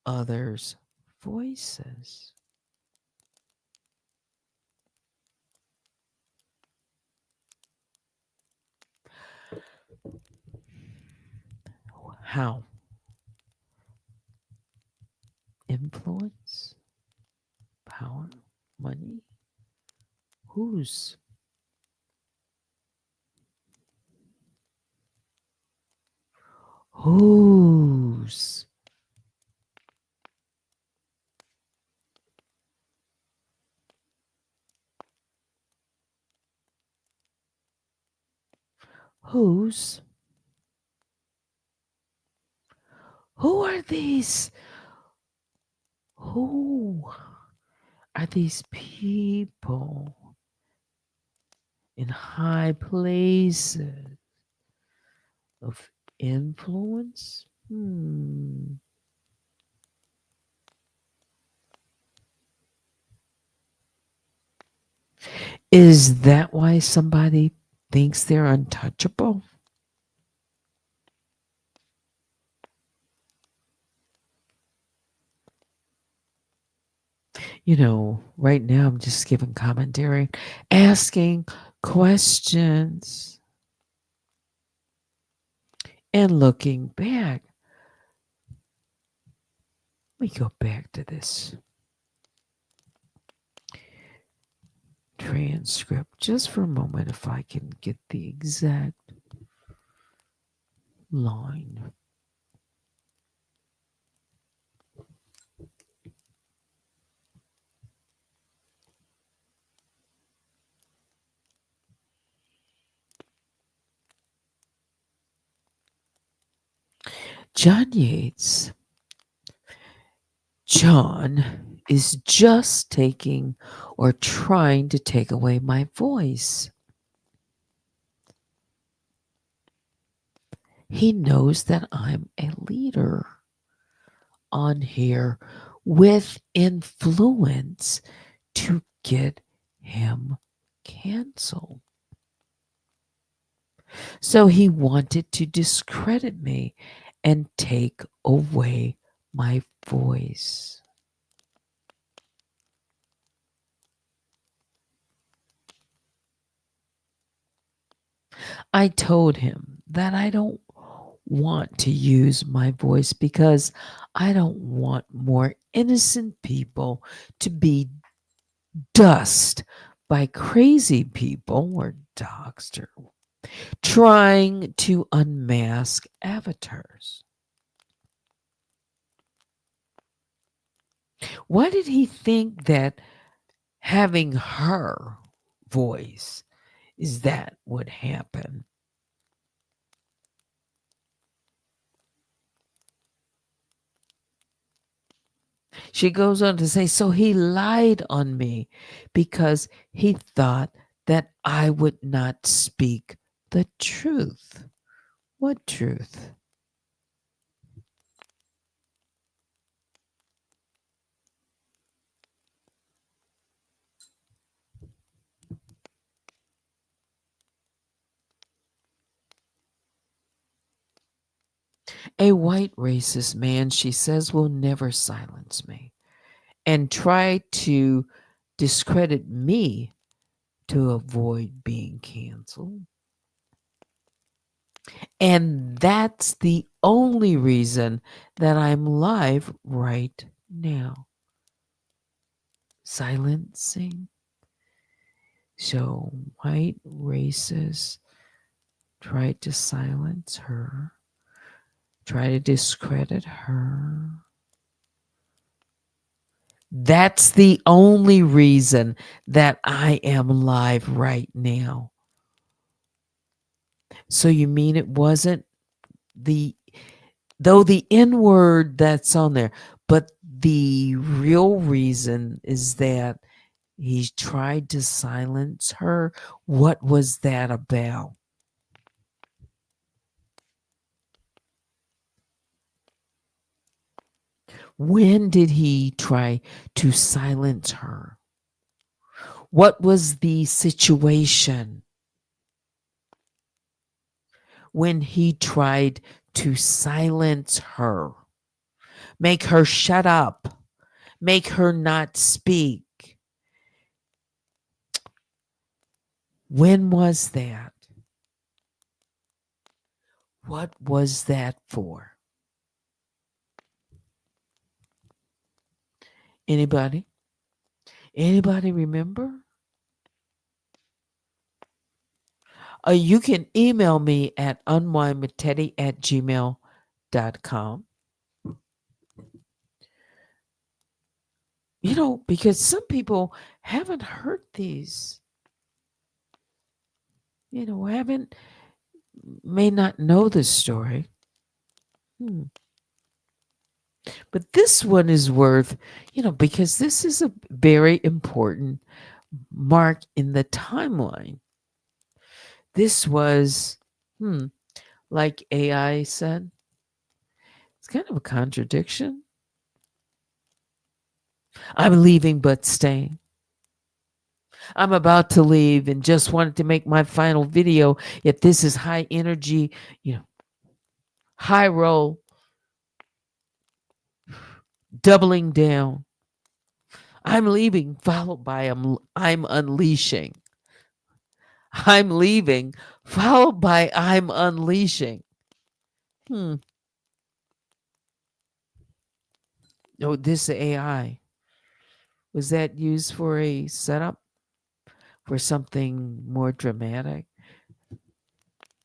others' voices. How? Influence? Power? Money? Whose? Whose? Whose? Who are these? Who are these people in high places of influence? Is that why somebody thinks they're untouchable? Right now I'm just giving commentary, asking questions, and looking back. Let me go back to this transcript just for a moment if I can get the exact line. John Yates. John is just taking or trying to take away my voice. He knows that I'm a leader on here with influence to get him canceled. So he wanted to discredit me and take away my voice. I told him that I don't want to use my voice because I don't want more innocent people to be dust by crazy people or doxed or trying to unmask avatars. Why did he think that having her voice is that would happen? She goes on to say, so he lied on me because he thought that I would not speak the truth. What truth? A white racist man, she says, will never silence me and try to discredit me to avoid being canceled. And that's the only reason that I'm live right now. Silencing. So, white racists tried to silence her, try to discredit her. That's the only reason that I am live right now. So you mean it wasn't the though the N word that's on there, but the real reason is that he tried to silence her. What was that about? When did he try to silence her? What was the situation when he tried to silence her? Make her shut up, make her not speak. When was that? What was that for? Anybody? Anybody remember? You can email me at unwinewithteddy@gmail.com. Because some people haven't heard these, haven't, may not know this story. But this one is worth, because this is a very important mark in the timeline. This was, like AI said, it's kind of a contradiction. I'm leaving but staying. I'm about to leave and just wanted to make my final video. Yet this is high energy, high roll, doubling down. I'm leaving, followed by I'm unleashing. I'm leaving, followed by I'm unleashing. Hmm. Oh, this AI. Was that used for a setup for something more dramatic?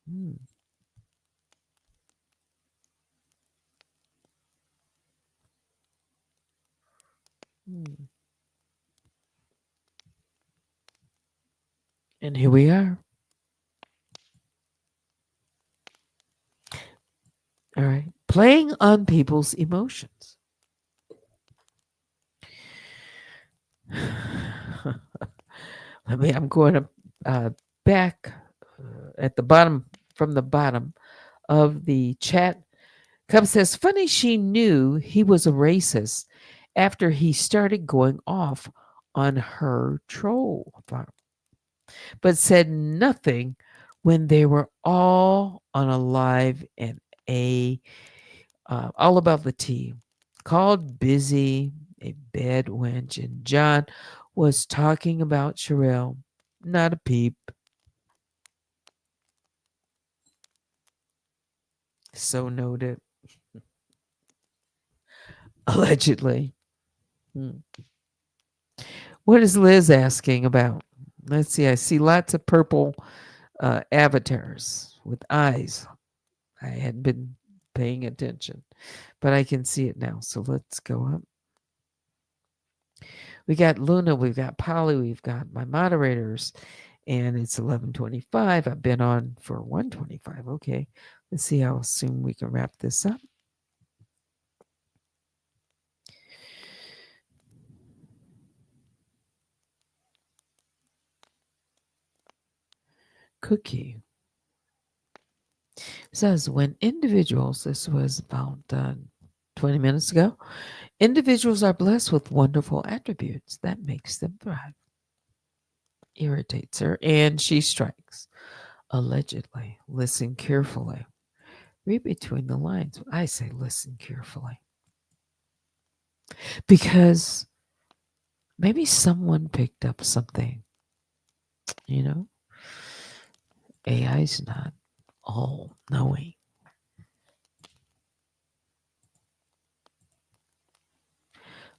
Hmm. Hmm. And here we are. All right. Playing on people's emotions. I'm going to back at the bottom, from the bottom of the chat. Cub says, funny she knew he was a racist after he started going off on her troll farm, but said nothing when they were all on a live and all about the tea. Called busy, a bed wench, and John was talking about Sherelle. Not a peep. So noted. Allegedly. Hmm. What is Liz asking about? Let's see. I see lots of purple avatars with eyes. I hadn't been paying attention, but I can see it now. So let's go up. We got Luna, we've got Polly, we've got my moderators, and it's 11:25. I've been on for 1:25. Okay, let's see how soon we can wrap this up. Cookie says when individuals, this was about 20 minutes ago, individuals are blessed with wonderful attributes that makes them thrive. Irritates her, and she strikes. Allegedly, listen carefully. Read between the lines. I say listen carefully. Because maybe someone picked up something, you know? AI's not all knowing.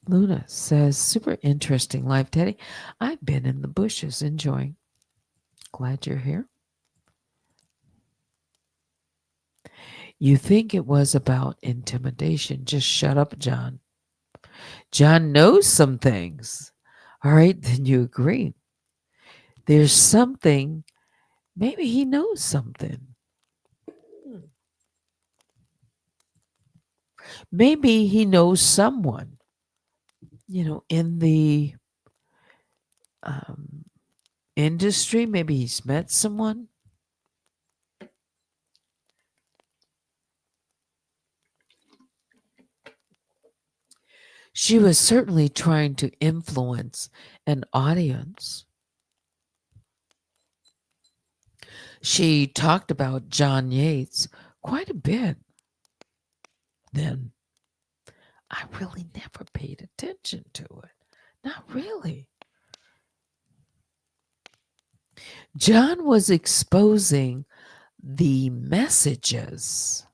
Luna says, super interesting life, Teddy. I've been in the bushes enjoying. Glad you're here. You think it was about intimidation. Just shut up, John. John knows some things. All right, then you agree. There's something, maybe he knows something. Maybe he knows someone, in the um, industry. Maybe he's met someone. She was certainly trying to influence an audience. She talked about John Yates quite a bit. Then I really never paid attention to it. Not really. John was exposing the messages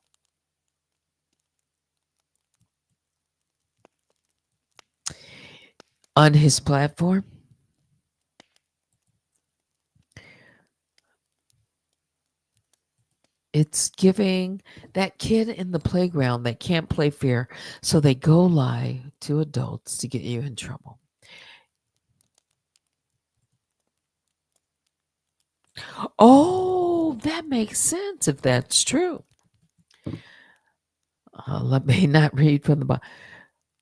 on his platform. It's giving that kid in the playground that can't play fair, so they go lie to adults to get you in trouble. Oh, that makes sense if that's true. Let me not read from the bottom.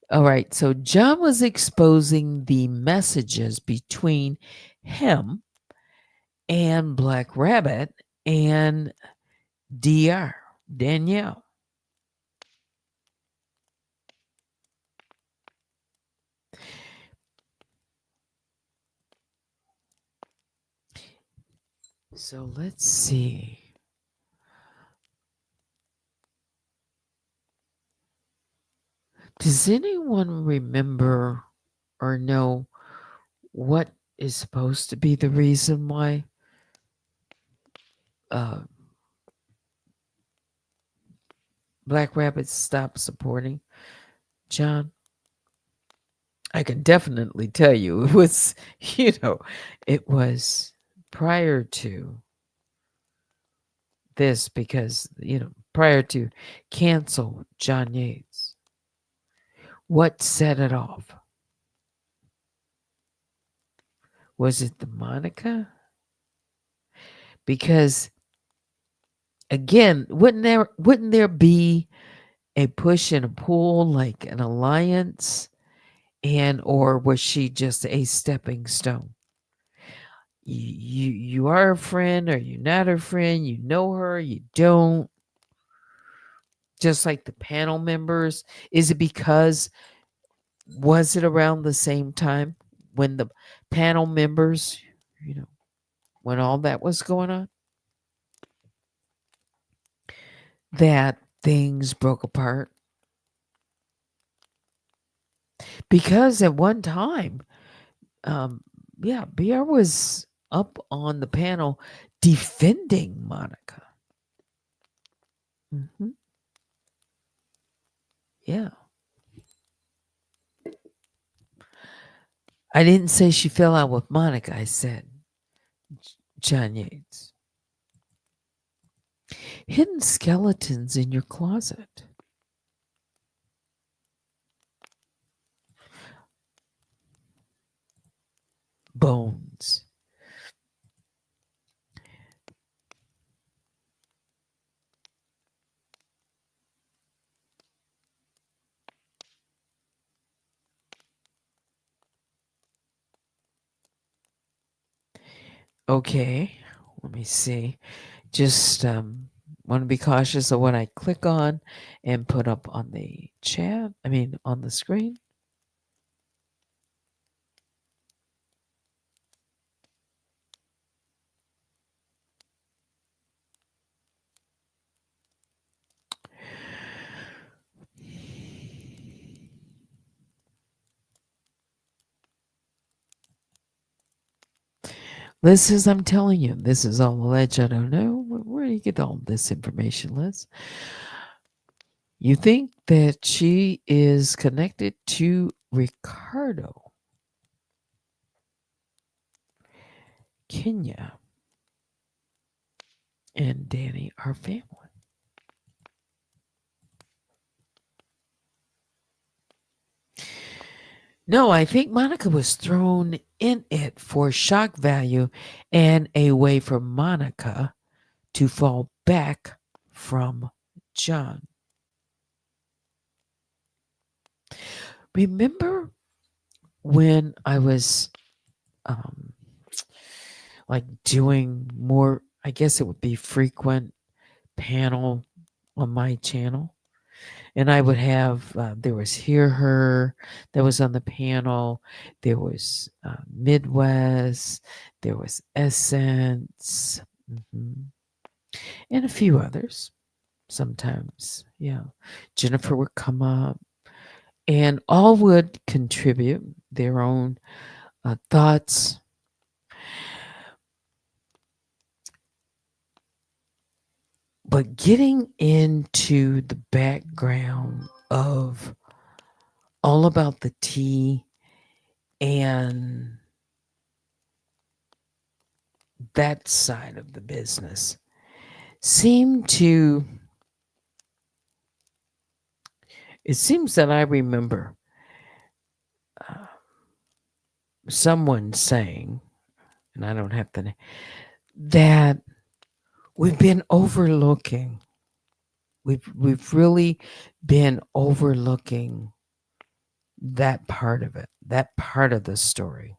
All right, so John was exposing the messages between him and Black Rabbit and DR, Danielle. So let's see. Does anyone remember or know what is supposed to be the reason why uh, Black Rabbit stopped supporting John? I can definitely tell you it was, it was prior to this because, prior to cancel John Yates. What set it off? Was it the Monica? Because again, wouldn't there be a push and a pull like an alliance, and or was she just a stepping stone? You are a friend or you're not a friend, you know her, you don't. Just like the panel members, is it because was it around the same time when the panel members, you know, when all that was going on, that things broke apart? Because at one time, yeah, BR was up on the panel defending Monica. Hmm. Yeah. I didn't say she fell out with Monica. I said John Yates. Hidden skeletons in your closet. Bones. Okay, let me see. Just want to be cautious of what I click on and put up on the chat. I mean, on the screen. Liz says, I'm telling you, this is all alleged. I don't know. Where do you get all this information, Liz? You think that she is connected to Ricardo, Kenya, and Danny, our family. No, I think Monica was thrown in it for shock value and a way for Monica to fall back from John. Remember when I was like doing more, I guess it would be frequent panel on my channel? And I would have, there was Hear Her that was on the panel. There was Midwest. There was Essence. And a few others sometimes. Yeah. Jennifer would come up and all would contribute their own thoughts. But getting into the background of all about the tea and that side of the business seemed to, it seems that I remember someone saying, and I don't have to, that we've been overlooking, we've really been overlooking that part of it, that part of the story.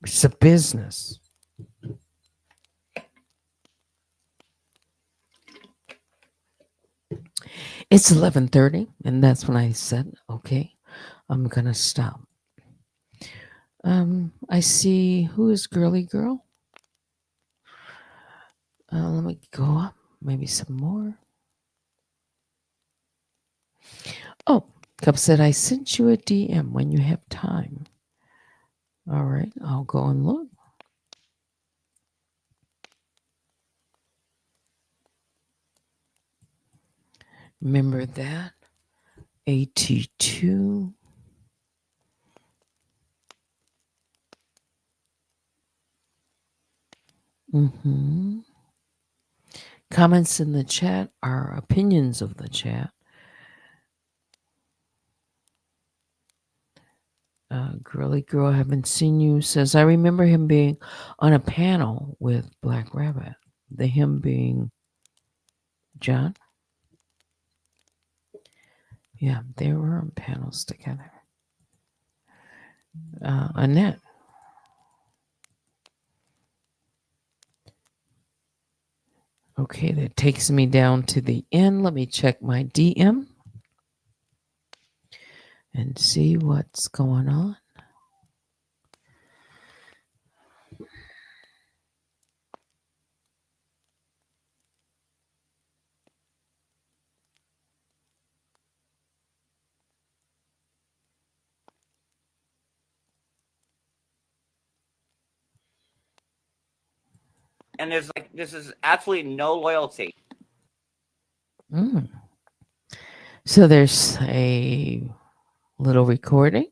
It's a business. It's 11:30, and that's when I said, okay, I'm gonna stop. I see, who is Girly Girl? Let me go up, maybe some more. Oh, Cup said, I sent you a DM when you have time. All right, I'll go and look. Remember that? AT2. Comments in the chat are opinions of the chat. Girly Girl, I haven't seen you, says, I remember him being on a panel with Black Rabbit. The him being John. Yeah, they were on panels together. Annette. Okay, that takes me down to the end. Let me check my DM and see what's going on. And this is absolutely no loyalty. So there's a little recording.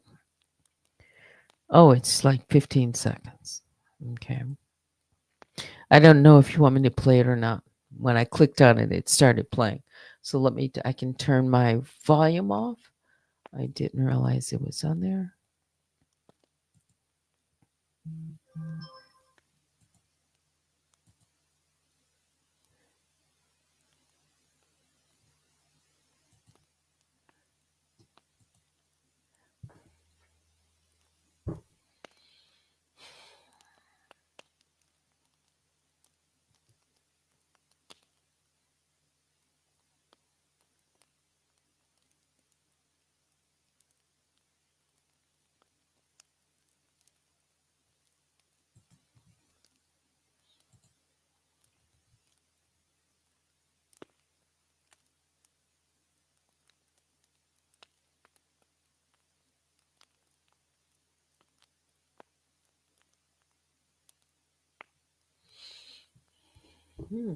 Oh, it's like 15 seconds. Okay. I don't know if you want me to play it or not. When I clicked on it, it started playing. So I can turn my volume off. I didn't realize it was on there. Hmm.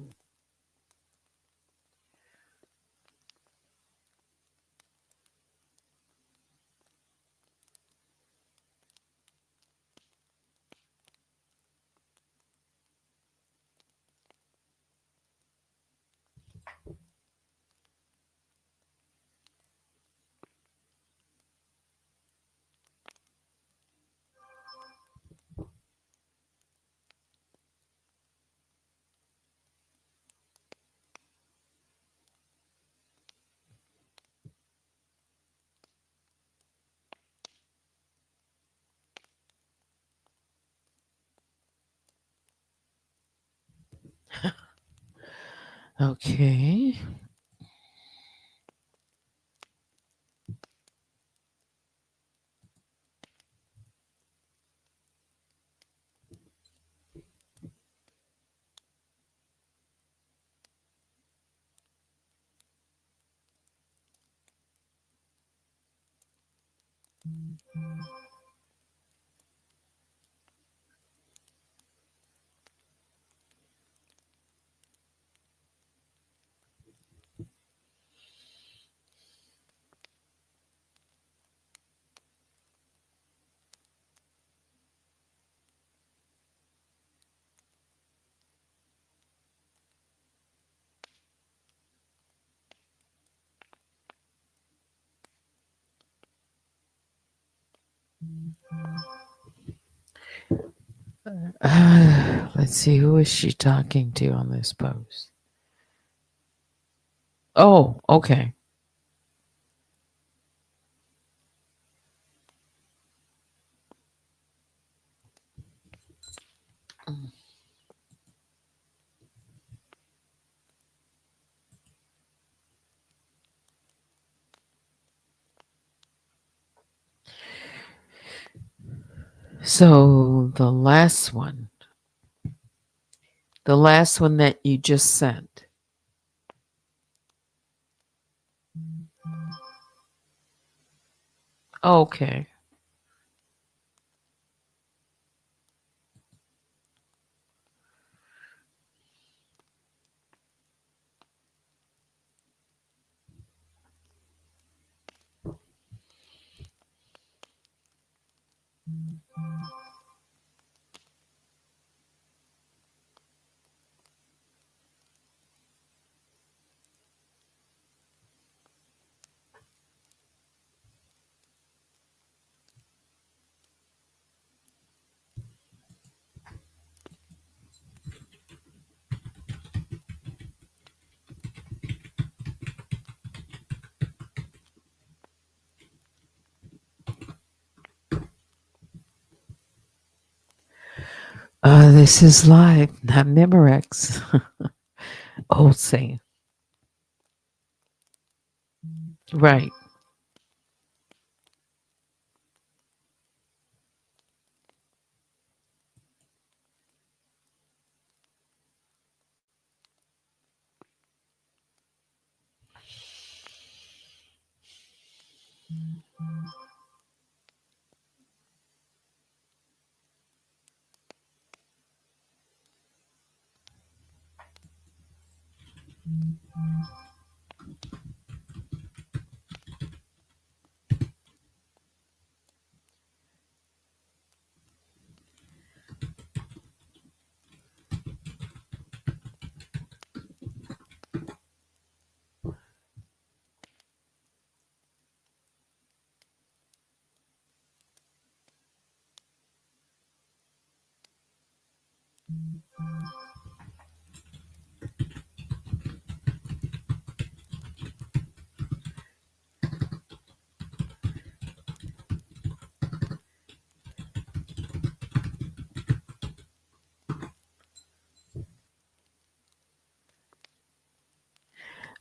Okay. Let's see, who is she talking to on this post? Oh, okay. So the last one that you just sent. Okay. This is live, not Memorex. Old saying. Right.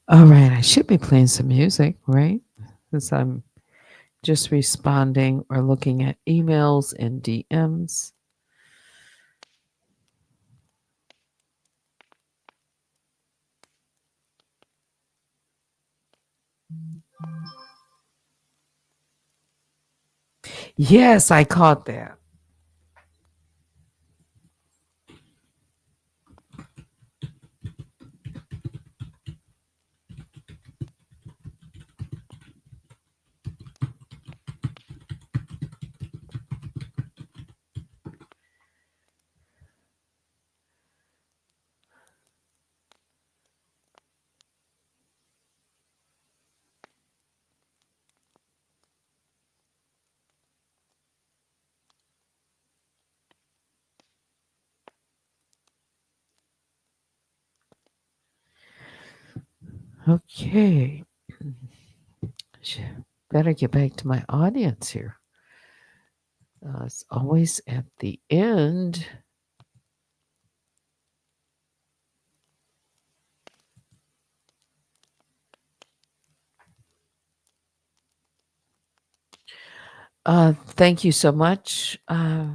All right, I should be playing some music, right? Since I'm just responding or looking at emails and DMs. Yes, I caught that. Okay. Better get back to my audience here. It's always at the end. Thank you so much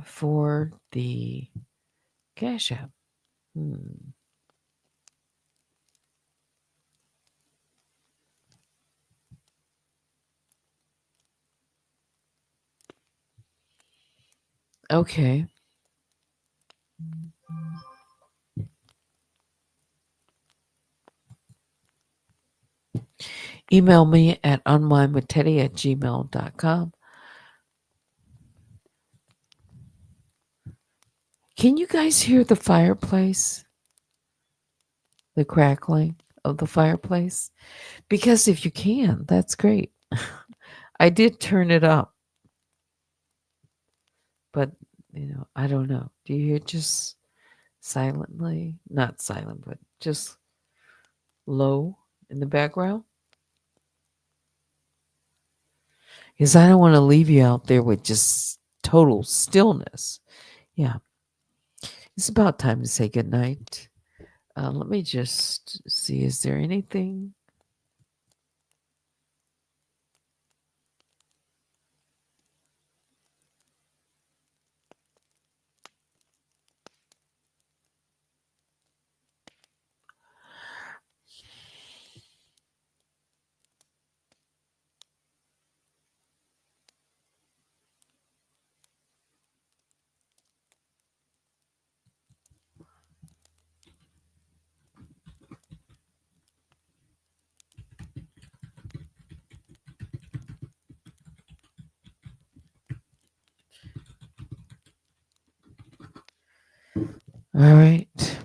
for the Cash App. Hmm. Okay. Email me at unwindwithteddy@gmail.com. Can you guys hear the fireplace? The crackling of the fireplace? Because if you can, that's great. I did turn it up, but I don't know. Do you hear just silently? Not silent, but just low in the background? Because I don't want to leave you out there with just total stillness. Yeah, it's about time to say goodnight. Let me just see, is there anything? All right.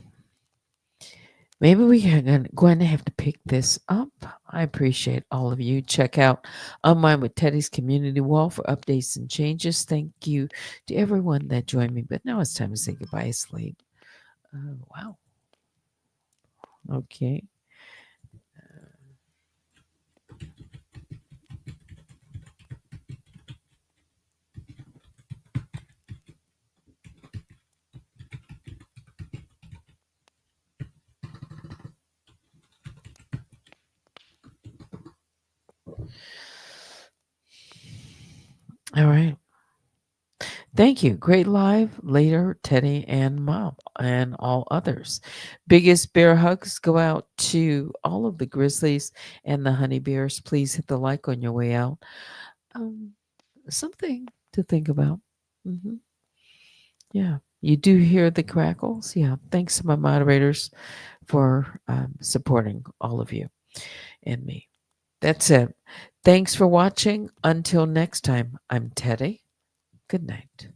Maybe we are going to have to pick this up. I appreciate all of you. Check out Online with Teddy's community wall for updates and changes. Thank you to everyone that joined me. But now it's time to say goodbye, sleep. Wow. Okay. All right. Thank you. Great live later, Teddy and Mom and all others. Biggest bear hugs go out to all of the Grizzlies and the Honey Bears. Please hit the like on your way out. Um, Something to think about. Hmm. Yeah. You do hear the crackles? Yeah. Thanks to my moderators for supporting all of you and me. That's it. Thanks for watching. Until next time, I'm Teddy. Good night.